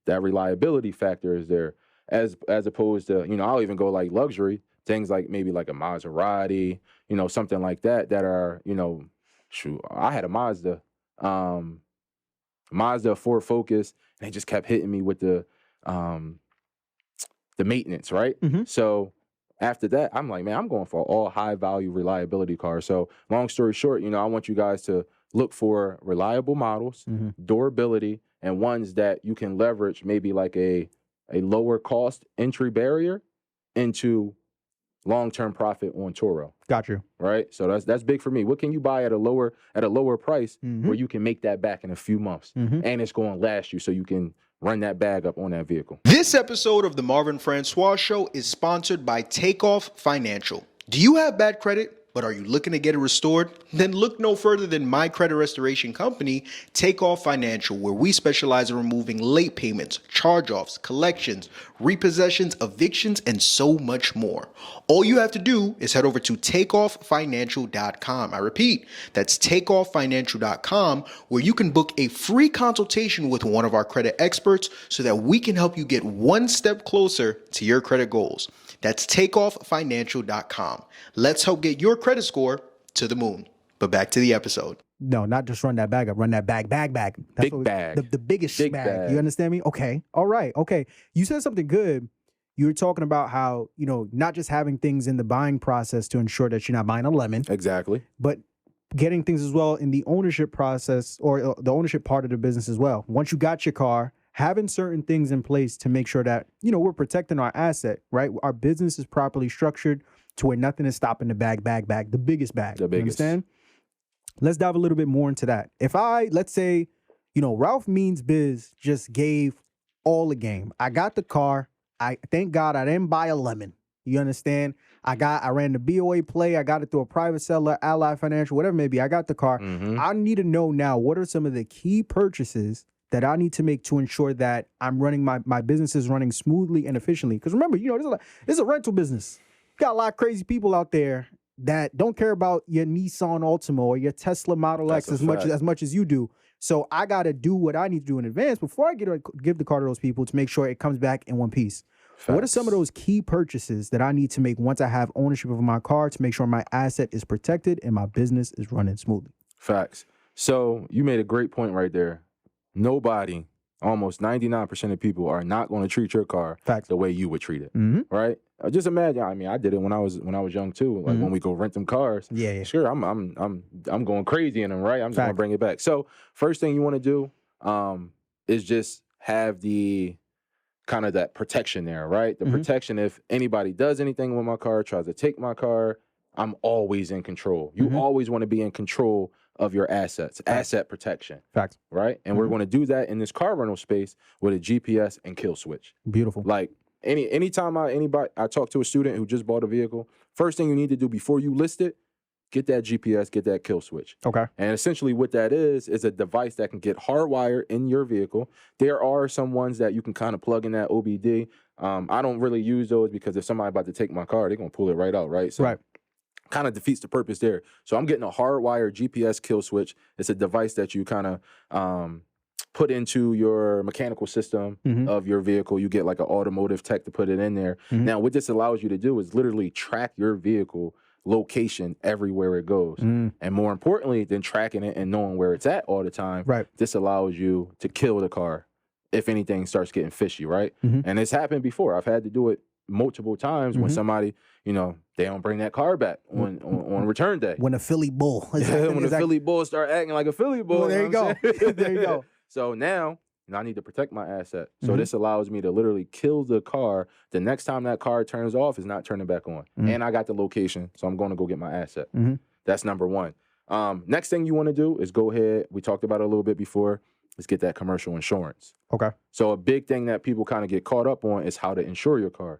That reliability factor is there, as opposed to, I'll even go like luxury things, like maybe like a Maserati, something like that are, I had a Mazda Ford Focus, and they just kept hitting me with the maintenance, right? So after that, I'm like, man, I'm going for all high value reliability cars. So long story short, I want you guys to look for reliable models, durability, and ones that you can leverage, maybe like a lower cost entry barrier into long-term profit on Turo. Got you. Right? So that's big for me. What can you buy at a lower price where you can make that back in a few months, and it's going to last you, so you can run that bag up on that vehicle. This episode of the Marvin Francois Show is sponsored by Takeoff Financial. Do you have bad credit, but are you looking to get it restored? Then look no further than my credit restoration company, Takeoff Financial, where we specialize in removing late payments, charge-offs, collections, repossessions, evictions, and so much more. All you have to do is head over to takeofffinancial.com. I repeat, that's takeofffinancial.com, where you can book a free consultation with one of our credit experts so that we can help you get one step closer to your credit goals. That's takeofffinancial.com. Let's help get your credit score to the moon. But back to the episode. No, not just run that bag up. Run that bag. That's Big what bag. The biggest Big bag. bag. You understand me? Okay. All right. Okay. You said something good. You were talking about how, not just having things in the buying process to ensure that you're not buying a lemon, Exactly. but getting things as well in the ownership process or the ownership part of the business as well. Once you got your car, having certain things in place to make sure that, we're protecting our asset, right? Our business is properly structured to where nothing is stopping the bag, the biggest bag. The biggest. You understand? Let's dive a little bit more into that. If let's say, Ralph Means Biz just gave all the game. I got the car. Thank God I didn't buy a lemon. You understand? I ran the BOA play. I got it through a private seller, Ally Financial, whatever it may be. I got the car. Mm-hmm. I need to know now, what are some of the key purchases that I need to make to ensure that I'm running my business is running smoothly and efficiently? Because remember, this is a rental business. You got a lot of crazy people out there that don't care about your Nissan Altima or your Tesla Model X as much as you do. So I got to do what I need to do in advance before I give the car to those people to make sure it comes back in one piece. Facts. What are some of those key purchases that I need to make once I have ownership of my car to make sure my asset is protected and my business is running smoothly? Facts. So you made a great point right there. Nobody, almost 99% of people are not going to treat your car the way you would treat it, right? Just imagine. I mean, I did it when I was young too. Like when we go rent them cars. Yeah. Sure, I'm going crazy in them, right? I'm just gonna bring it back. So first thing you want to do is just have the kind of that protection there, right? The protection. If anybody does anything with my car, tries to take my car, I'm always in control. You always want to be in control of your assets, asset protection. Facts. Right? And we're going to do that in this car rental space with a GPS and kill switch. Beautiful. Like anytime I talk to a student who just bought a vehicle, first thing you need to do before you list it, get that GPS, get that kill switch. Okay. And essentially what that is a device that can get hardwired in your vehicle. There are some ones that you can kind of plug in that OBD. I don't really use those because if somebody about to take my car, they're going to pull it right out, right? So kind of defeats the purpose there. So I'm getting a hardwired GPS kill switch. It's a device that you kind of put into your mechanical system of your vehicle. You get like an automotive tech to put it in there. Now, what this allows you to do is literally track your vehicle location everywhere it goes. And more importantly than tracking it and knowing where it's at all the time, this allows you to kill the car if anything starts getting fishy, right? And it's happened before. I've had to do it multiple times when somebody, they don't bring that car back on return day. When a Philly bull. Philly bull start acting like a Philly bull. Well, there you go. There you go. So now I need to protect my asset. So this allows me to literally kill the car. The next time that car turns off, is not turning back on. And I got the location, so I'm going to go get my asset. That's number one. Next thing you want to do is go ahead. We talked about it a little bit before. Is get that commercial insurance. Okay. So a big thing that people kind of get caught up on is how to insure your car.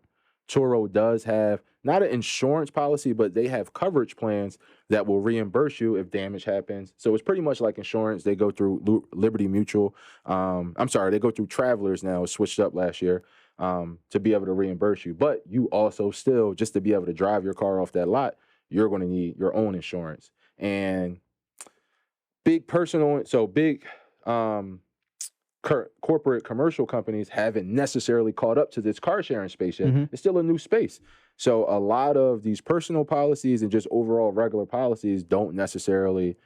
Turo does have not an insurance policy, but they have coverage plans that will reimburse you if damage happens. So it's pretty much like insurance. They go through Liberty Mutual. They go through Travelers now. It switched up last year to be able to reimburse you. But you also still, just to be able to drive your car off that lot, you're going to need your own insurance. And big corporate commercial companies haven't necessarily caught up to this car sharing space yet. It's still a new space. So a lot of these personal policies and just overall regular policies don't necessarily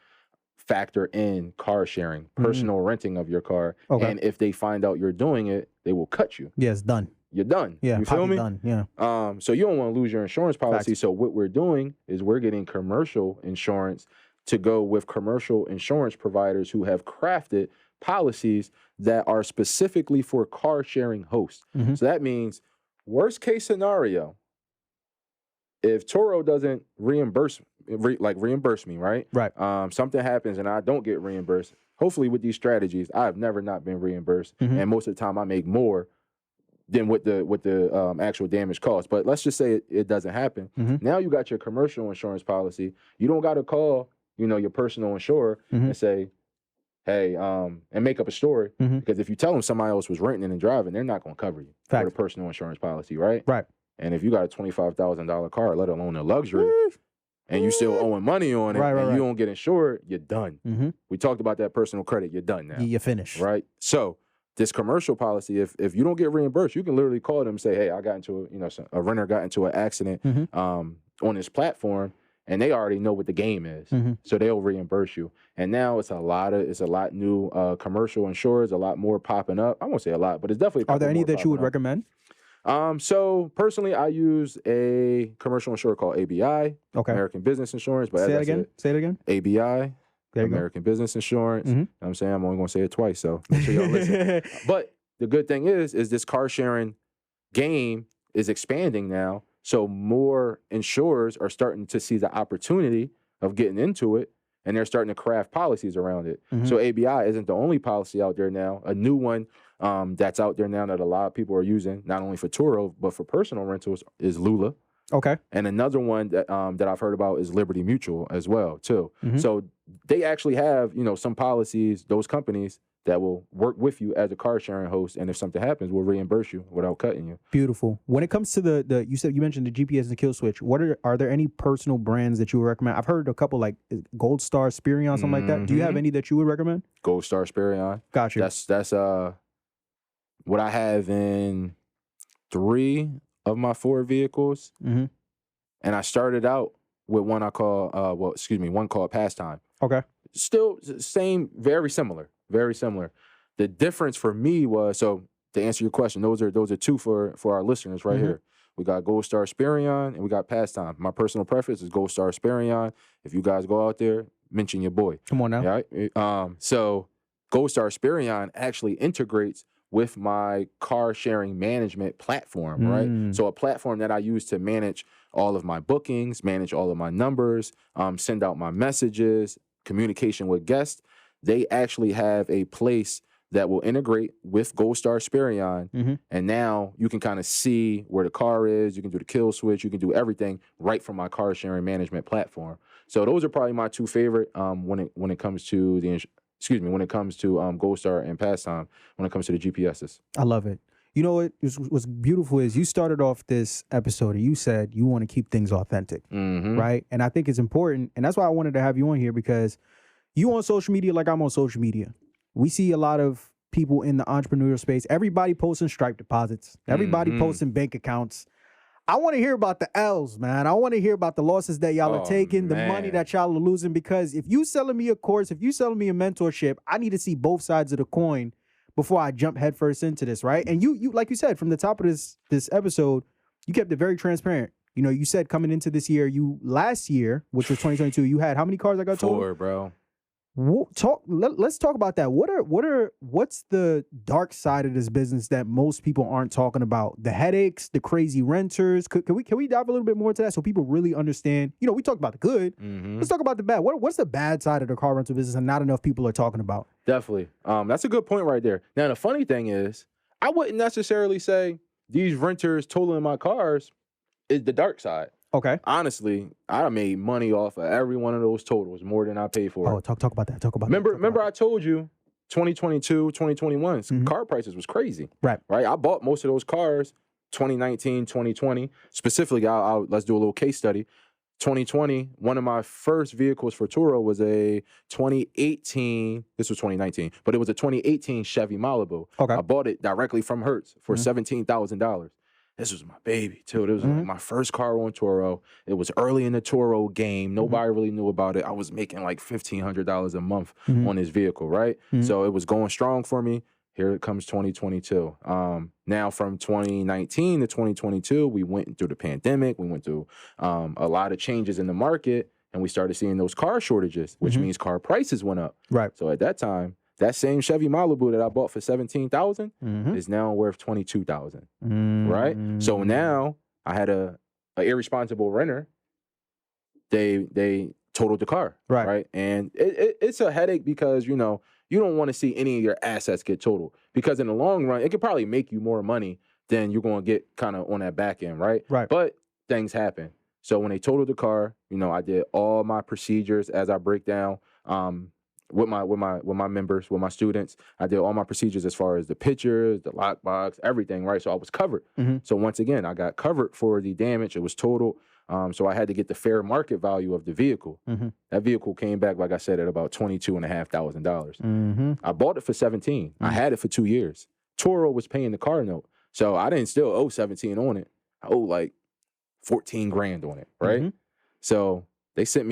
factor in car sharing, personal renting of your car. Okay. And if they find out you're doing it, they will cut you. Yeah, it's done. You're done. Yeah, you feel me? Done. Yeah. So you don't want to lose your insurance policy. Facts. So what we're doing is we're getting commercial insurance to go with commercial insurance providers who have crafted policies that are specifically for car sharing hosts. So that means worst case scenario, if Turo doesn't reimburse me, right? Right. Something happens and I don't get reimbursed. Hopefully with these strategies, I have never not been reimbursed. And most of the time I make more than what the actual damage costs. But let's just say it doesn't happen. Now you got your commercial insurance policy. You don't got to call, your personal insurer and say, hey, and make up a story. Because if you tell them somebody else was renting and driving, they're not going to cover you for the personal insurance policy, right? Right. And if you got a $25,000 car, let alone a luxury, and you still owing money on it, and you don't get insured, you're done. We talked about that personal credit. You're done now. You're finished. Right? So this commercial policy, if you don't get reimbursed, you can literally call them and say, hey, I got into a renter got into an accident on this platform, and they already know what the game is, so they'll reimburse you. And now it's a lot new commercial insurers, a lot more popping up. I won't say a lot, but it's definitely. Are there any that you would recommend? So personally, I use a commercial insurer called ABI, American Business Insurance. But say it again. ABI, American Business Insurance. You know what I'm saying? I'm only going to say it twice, so make sure y'all listen. But the good thing is this car sharing game is expanding now. So more insurers are starting to see the opportunity of getting into it, and they're starting to craft policies around it. So ABI isn't the only policy out there now. A new one that's out there now that a lot of people are using, not only for Turo, but for personal rentals, is Lula. Okay. And another one that I've heard about is Liberty Mutual as well, too. So they actually have, some policies, those companies that will work with you as a car sharing host, and if something happens, will reimburse you without cutting you. Beautiful. When it comes to you mentioned the GPS and the kill switch. Are there any personal brands that you would recommend? I've heard a couple like Gold Star, Spirion, something like that. Do you have any that you would recommend? Gold Star, Spirion. Gotcha. That's what I have in 3 of my 4 vehicles. And I started out with one I call one called Pastime. Okay. Still same, very similar. Very similar. The difference for me was, so to answer your question, those are 2 for our listeners right here. We got Gold Star Spirion and we got Pastime. My personal preference is Gold Star Spirion. If you guys go out there, mention your boy. Come on now. Right? So Gold Star Spirion actually integrates with my car sharing management platform, right? So a platform that I use to manage all of my bookings, manage all of my numbers, send out my messages, communication with guests. They actually have a place that will integrate with Gold Star Spirion, and now you can kind of see where the car is. You can do the kill switch. You can do everything right from my car sharing management platform. So those are probably my 2 favorite when it comes to Gold Star and Pastime. When it comes to the GPSs, I love it. You know what's beautiful is you started off this episode and you said you want to keep things authentic, right? And I think it's important, and that's why I wanted to have you on here, because you on social media like I'm on social media. We see a lot of people in the entrepreneurial space. Everybody posting Stripe deposits. Everybody posting bank accounts. I want to hear about the L's, man. I want to hear about the losses that y'all are taking, the money that y'all are losing. Because if you selling me a course, if you selling me a mentorship, I need to see both sides of the coin before I jump headfirst into this, right? And you like you said from the top of this episode, you kept it very transparent. You said coming into this year, last year, which was 2022, you had how many cars I got told? 4, bro. Let's talk about that. What's the dark side of this business that most people aren't talking about? The headaches, the crazy renters. Can we dive a little bit more into that so people really understand? We talk about the good. Let's talk about the bad. What's the bad side of the car rental business and not enough people are talking about? Definitely. That's a good point right there. Now the funny thing is, I wouldn't necessarily say these renters totaling my cars is the dark side. Okay. Honestly, I made money off of every one of those totals, more than I paid for. Oh, talk about that. Remember I told you 2022, 2021, car prices was crazy. Right. I bought most of those cars 2019, 2020. Specifically, let's do a little case study. 2020, one of my first vehicles for Turo was a 2018, this was 2019, but it was a 2018 Chevy Malibu. Okay. I bought it directly from Hertz for $17,000. This was my baby, too. This was my first car on Turo. It was early in the Turo game. Nobody really knew about it. I was making like $1,500 a month on this vehicle, right? So it was going strong for me. Here it comes 2022. Now from 2019 to 2022, we went through the pandemic. We went through a lot of changes in the market, and we started seeing those car shortages, which means car prices went up. Right. So at that time, that same Chevy Malibu that I bought for $17,000 is now worth $22,000, right? So now I had a irresponsible renter. They totaled the car, right? And it's a headache because you don't want to see any of your assets get totaled, because in the long run it could probably make you more money than you're going to get kind of on that back end, right? Right. But things happen. So when they totaled the car, I did all my procedures as I break down. With my members, with my students, I did all my procedures as far as the pictures, the lockbox, everything, right? So I was covered. So once again, I got covered for the damage. It was total. So I had to get the fair market value of the vehicle. That vehicle came back, like I said, at about $22,500. I bought it for $17,000. I had it for 2 years. Turo was paying the car note, so I didn't still owe $17,000 on it. I owe like $14,000 on it, right? So They sent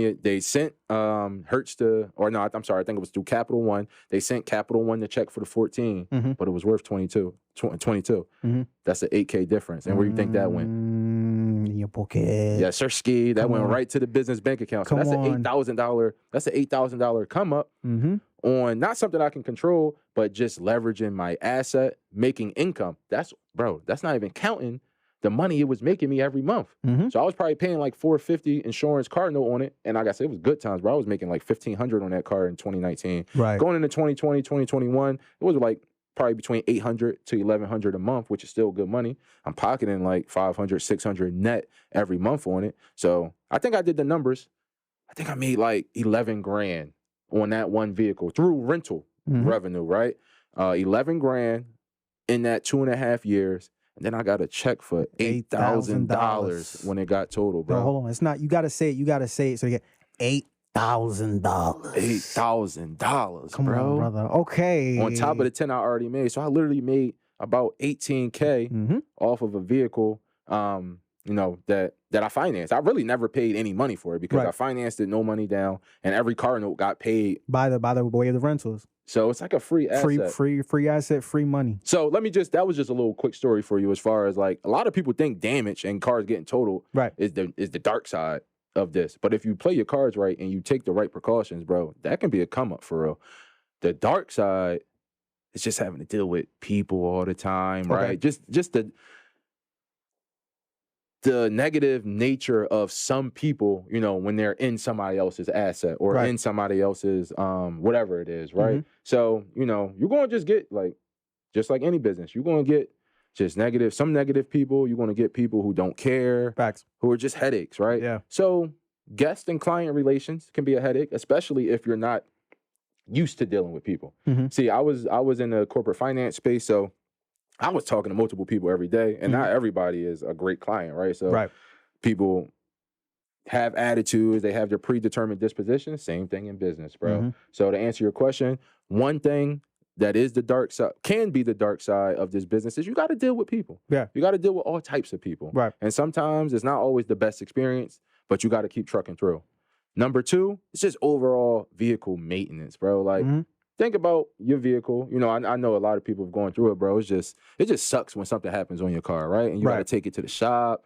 Hertz to, or no, I'm sorry, I think it was through Capital One. They sent Capital One the check for the 14, but it was worth 22. That's an $8K difference. And where do you think that went? In your pocket. Yes, sir, ski. That went right to the business bank account. So that's an $8,000 come up on not something I can control, but just leveraging my asset, making income. That's not even counting the money it was making me every month. So I was probably paying like $450 insurance car note on it. And like I said, it was good times, bro. I was making like $1,500 on that car in 2019. Right. Going into 2020, 2021, it was like probably between $800 to $1,100 a month, which is still good money. I'm pocketing like $500, $600 net every month on it. So I think I did the numbers. I think I made like 11 grand on that one vehicle through rental revenue, right? 11 grand in that 2.5 years. And then I got a check for $8,000 when it got total, bro. No, hold on. It's not, you got to say it. You got to say it. So you get $8,000. $8,000, Come bro. on, brother. Okay. On top of the 10 I already made. So I literally made about $18K off of a vehicle, that I financed. I really never paid any money for it because I financed it, no money down, and every car note got paid by the way of the rentals. So it's like a free asset. Free asset, free money. So that was just a little quick story for you as far as like a lot of people think damage and cars getting totaled is the dark side of this. But if you play your cards right and you take the right precautions, bro, that can be a come up for real. The dark side is just having to deal with people all the time, right? Just the negative nature of some people, when they're in somebody else's asset or in somebody else's whatever it is, right? So, you're going to just get just like any business, you're going to get just some negative people. You're going to get people who don't care, who are just headaches, right? Yeah. So guest and client relations can be a headache, especially if you're not used to dealing with people. See, I was in the corporate finance space, so I was talking to multiple people every day, and not everybody is a great client, right? So people have attitudes, they have their predetermined disposition. Same thing in business, bro. So to answer your question, one thing that is the dark side, can be the dark side of this business, is you got to deal with people. Yeah. You got to deal with all types of people. Right. And sometimes it's not always the best experience, but you got to keep trucking through. Number two, it's just overall vehicle maintenance, bro. Like, think about your vehicle. I know a lot of people have gone through it, bro. It just sucks when something happens on your car, right? And you got to take it to the shop.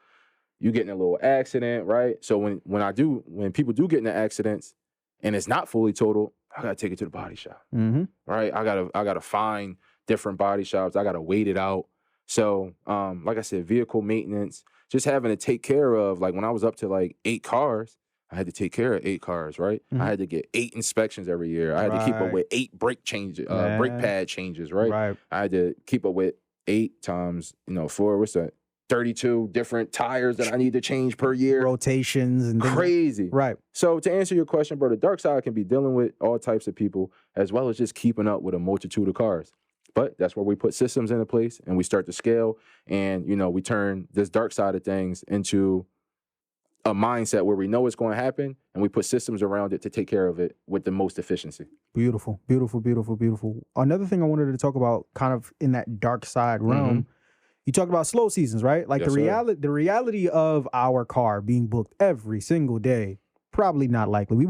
You get in a little accident, right? So when people do get in accidents and it's not fully totaled, I gotta take it to the body shop, right? I gotta find different body shops. I gotta wait it out. So, like I said, vehicle maintenance, just having to take care of, like when I was up to like 8 cars, I had to take care of 8 cars, right? I had to get 8 inspections every year. I had to keep up with 8 brake changes, brake pad changes, right? I had to keep up with 8 times, 32 different tires that I need to change per year. Rotations and things. Crazy. Right. So to answer your question, bro, the dark side can be dealing with all types of people as well as just keeping up with a multitude of cars. But that's where we put systems into place and we start to scale, and, we turn this dark side of things into a mindset where we know it's going to happen and we put systems around it to take care of it with the most efficiency. Beautiful, beautiful, beautiful, beautiful. Another thing I wanted to talk about kind of in that dark side realm, you talked about slow seasons, right? Like the reality of our car being booked every single day, probably not likely.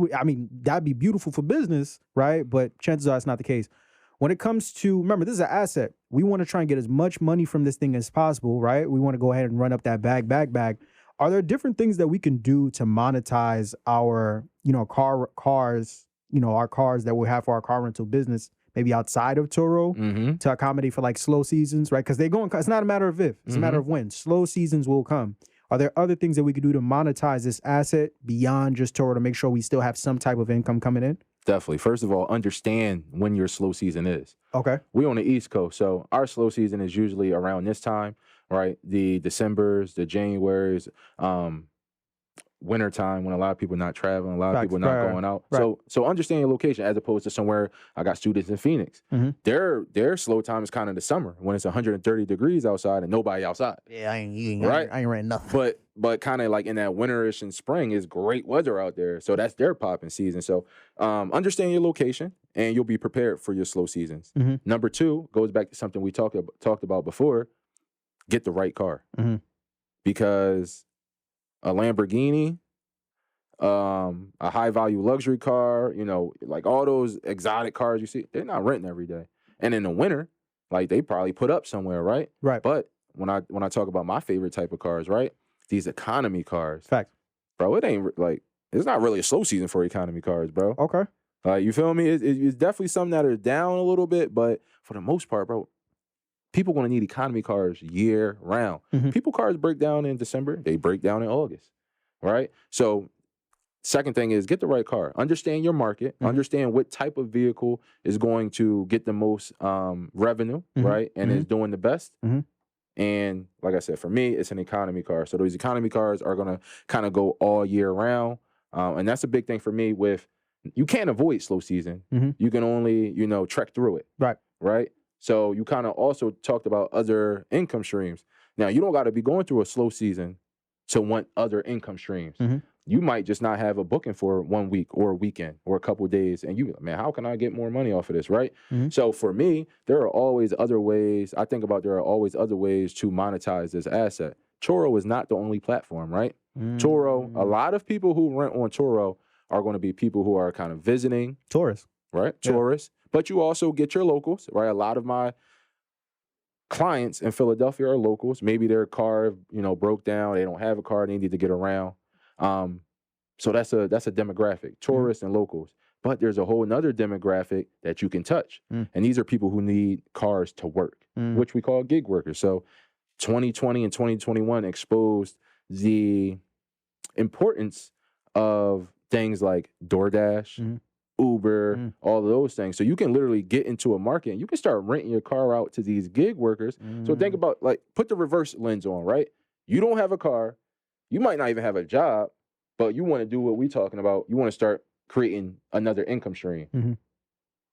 That'd be beautiful for business, right? But chances are it's not the case. When it comes to, remember, this is an asset. We want to try and get as much money from this thing as possible, right? We want to go ahead and run up that bag. Are there different things that we can do to monetize our, cars, our cars that we have for our car rental business, maybe outside of Turo, to accommodate for like slow seasons, right? Because it's not a matter of if, it's a matter of when. Slow seasons will come. Are there other things that we could do to monetize this asset beyond just Turo to make sure we still have some type of income coming in? Definitely. First of all, understand when your slow season is. Okay. We on the East Coast, so our slow season is usually around this time, right? The Decembers, the Januaries, wintertime when a lot of people not traveling, a lot of people not going out. Right. So understand your location as opposed to somewhere. I got students in Phoenix. Their slow time is kind of the summer when it's 130 degrees outside and nobody outside. Yeah, I ain't renting nothing. But kind of like in that winterish and spring is great weather out there. So that's their popping season. So understand your location and you'll be prepared for your slow seasons. Number 2 goes back to something we talked about before. Get the right car. Because a Lamborghini, a high value luxury car, like all those exotic cars you see, they're not renting every day. And in the winter, like they probably put up somewhere, right? Right. But when I talk about my favorite type of cars, right? These economy cars. Fact. Bro, it ain't like, it's not really a slow season for economy cars, bro. Okay. You feel me? It's definitely some that are down a little bit, but for the most part, bro, people gonna need economy cars year round. People cars break down in December, they break down in August, right? So second thing is get the right car. Understand your market. Understand what type of vehicle is going to get the most revenue, right? And is doing the best. And like I said, for me, it's an economy car. So those economy cars are going to kind of go all year round. And that's a big thing for me with, you can't avoid slow season. You can only, trek through it. Right. So you kind of also talked about other income streams. Now, you don't got to be going through a slow season to want other income streams. You might just not have a booking for 1 week or a weekend or a couple of days. And you, man, how can I get more money off of this, right? So for me, there are always other ways. I think about there are always other ways to monetize this asset. Turo is not the only platform, right? Turo, a lot of people who rent on Turo are going to be people who are kind of visiting. Tourists. Right? Yeah. Tourists. But you also get your locals, right? A lot of my clients in Philadelphia are locals. Maybe their car, broke down. They don't have a car. They need to get around. So that's a demographic, tourists and locals. But there's a whole nother demographic that you can touch. And these are people who need cars to work, which we call gig workers. So 2020 and 2021 exposed the importance of things like DoorDash, Uber, all of those things. So you can literally get into a market and you can start renting your car out to these gig workers. So think about, like, put the reverse lens on, right? You don't have a car. You might not even have a job, but you want to do what we're talking about. You want to start creating another income stream.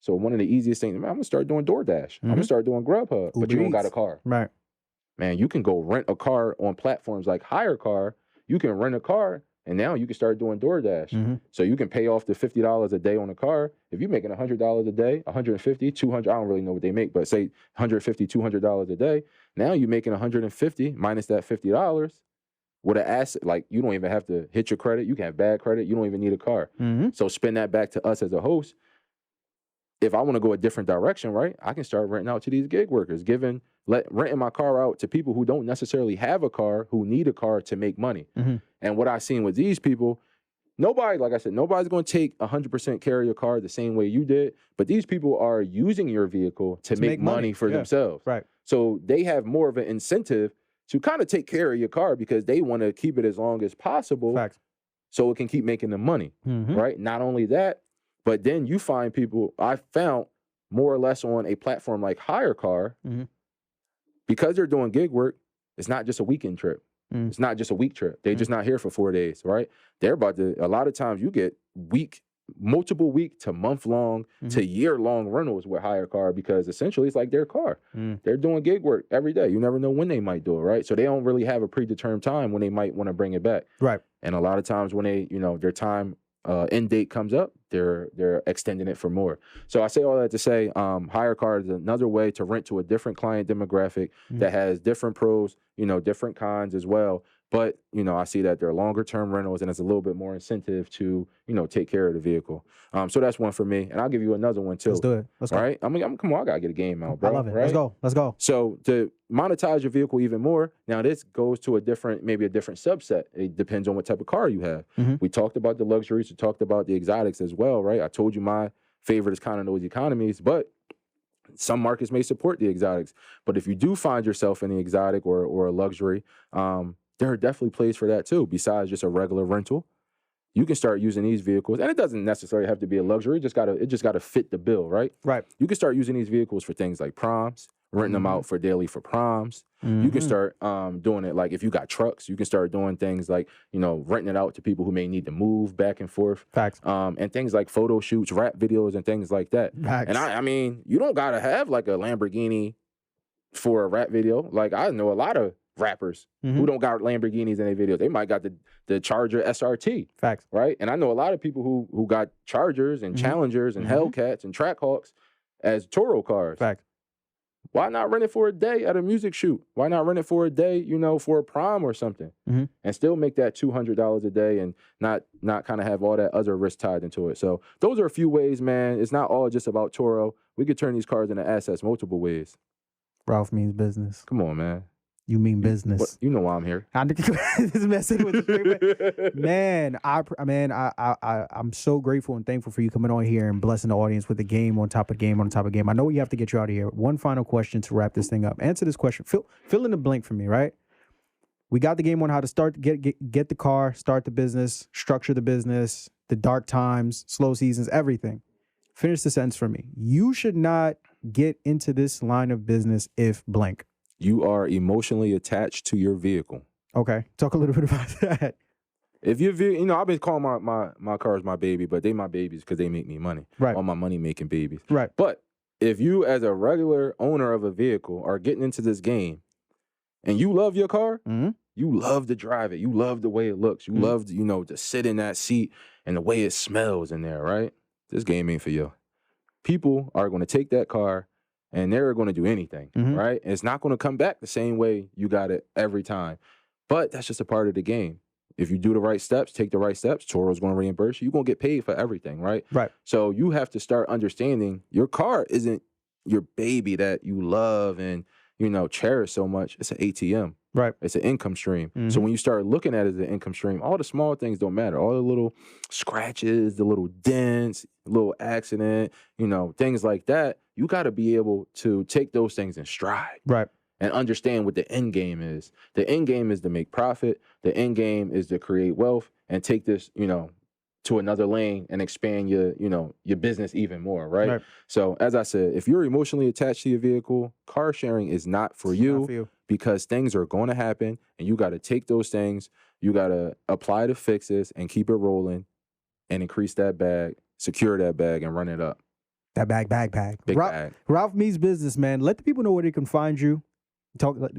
So one of the easiest things, man, I'm going to start doing DoorDash. I'm going to start doing Grubhub, but you don't got a car. Right. Man, you can go rent a car on platforms like Hire Car. You can rent a car, and now you can start doing DoorDash. So you can pay off the $50 a day on a car. If you're making $100 a day, $150, $200, I don't really know what they make, but say $150, $200 a day, now you're making $150 minus that $50. With an asset, like, you don't even have to hit your credit. You can have bad credit. You don't even need a car. So spin that back to us as a host. If I want to go a different direction, right, I can start renting out to these gig workers, renting my car out to people who don't necessarily have a car, who need a car to make money. And what I've seen with these people, nobody, like I said, nobody's going to take 100% care of your car the same way you did. But these people are using your vehicle to make money for themselves. Right. So they have more of an incentive to kind of take care of your car because they want to keep it as long as possible. Facts. So it can keep making them money, right? Not only that, but then you find people, I found more or less on a platform like Hire Car, because they're doing gig work, it's not just a weekend trip. It's not just a week trip. They're just not here for 4 days, right? They're about to, a lot of times you get multiple week to month long to year long rentals with Hire Car, because essentially it's like their car. They're doing gig work every day. You never know when they might do it, right? So they don't really have a predetermined time when they might want to bring it back. Right. And a lot of times when they, their time end date comes up, they're extending it for more. So I say all that to say, Hire Car is another way to rent to a different client demographic that has different pros, different cons as well. But, I see that they're longer term rentals and it's a little bit more incentive to, take care of the vehicle. So that's one for me. And I'll give you another one too. Let's do it. Let's go. All right. Come on, I gotta get a game out, bro. I love it. Right? Let's go. So to monetize your vehicle even more, now this goes to maybe a different subset. It depends on what type of car you have. We talked about the luxuries, we talked about the exotics as well, right? I told you my favorite is kind of those economies, but some markets may support the exotics. But if you do find yourself in the exotic or a luxury, there are definitely places for that too, besides just a regular rental. You can start using these vehicles, and it doesn't necessarily have to be a luxury. It just gotta fit the bill, right? Right. You can start using these vehicles for things like proms, renting them out for proms. You can start doing it like if you got trucks, you can start doing things like, renting it out to people who may need to move back and forth. Facts. And things like photo shoots, rap videos, and things like that. Facts. And I mean, you don't gotta have like a Lamborghini for a rap video. Like, I know a lot of rappers who don't got Lamborghinis in their videos. They might got the Charger SRT. Facts. Right? And I know a lot of people who got Chargers and Challengers and Hellcats and Trackhawks as Turo cars. Facts. Why not rent it for a day at a music shoot? Why not rent it for a day, you know, for a prom or something, and still make that $200 a day and not kind of have all that other risk tied into it? So those are a few ways, man. It's not all just about Turo. We could turn these cars into assets multiple ways. Ralph means business. Come on, man. You mean business. You know why I'm here. This messing with the man. I'm so grateful and thankful for you coming on here and blessing the audience with the game on top of game on top of game. I know we have to get you out of here. One final question to wrap this thing up. Answer this question. Fill in the blank for me, right? We got the game on how to start, get the car, start the business, structure the business, the dark times, slow seasons, everything. Finish the sentence for me. You should not get into this line of business if blank. You are emotionally attached to your vehicle. Okay. Talk a little bit about that. If your vehicle, you know, I've been calling my cars my baby, but they my babies because they make me money. Right. All my money making babies. Right. But if you as a regular owner of a vehicle are getting into this game and you love your car, you love to drive it. You love the way it looks. You love, you know, to sit in that seat and the way it smells in there, right? This game ain't for you. People are going to take that car and they're going to do anything, right? And it's not going to come back the same way you got it every time. But that's just a part of the game. If you do the right steps, take the right steps, Turo's going to reimburse you. You're going to get paid for everything, right? Right. So you have to start understanding your car isn't your baby that you love and, you know, cherish so much. It's an ATM. Right. It's an income stream. So when you start looking at it as an income stream, all the small things don't matter. All the little scratches, the little dents, little accident, you know, things like that. You got to be able to take those things in stride. Right. And understand what the end game is. The end game is to make profit. The end game is to create wealth and take this, you know, to another lane and expand your, you know, your business even more, right? So as I said, if you're emotionally attached to your vehicle, car sharing is not for you because things are going to happen and you got to take those things, you got to apply the fixes and keep it rolling and increase that bag, secure that bag and run it up. That bag. Big bag. Ralph means business, man. Let the people know where they can find you.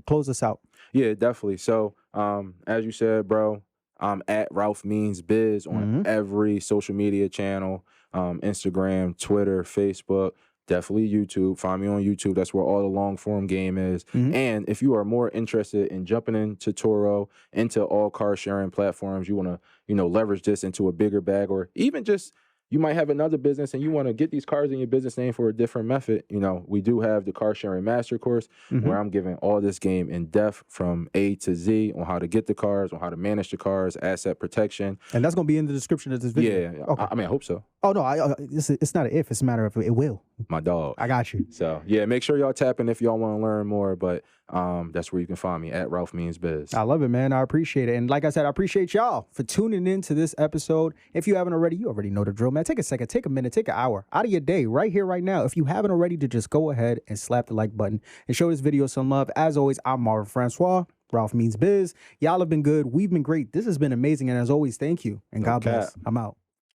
Close us out. Yeah, definitely. So, as you said, bro, I'm at Ralph Means Biz on every social media channel, Instagram, Twitter, Facebook, definitely YouTube. Find me on YouTube. That's where all the long form game is. And if you are more interested in jumping into Turo, into all car sharing platforms, you want to, you know, leverage this into a bigger bag, or even just you might have another business and you want to get these cars in your business name for a different method. You know, we do have the car sharing master course where I'm giving all this game in depth from A to Z on how to get the cars, on how to manage the cars, asset protection. And that's going to be in the description of this video. Yeah. Okay. I mean, I hope so. Oh, no, it's not an if. It's a matter of it will. My dog. I got you. So, yeah, make sure y'all tap in if y'all want to learn more. But that's where you can find me, at Ralph Means Biz. I love it, man. I appreciate it. And like I said, I appreciate y'all for tuning in to this episode. If you haven't already, you already know the drill, man. Take a second, take a minute, take an hour out of your day right here, right now. If you haven't already, to just go ahead and slap the like button and show this video some love. As always, I'm Marvin Francois. Ralph Means Biz. Y'all have been good. We've been great. This has been amazing. And as always, thank you. And God bless. I'm out.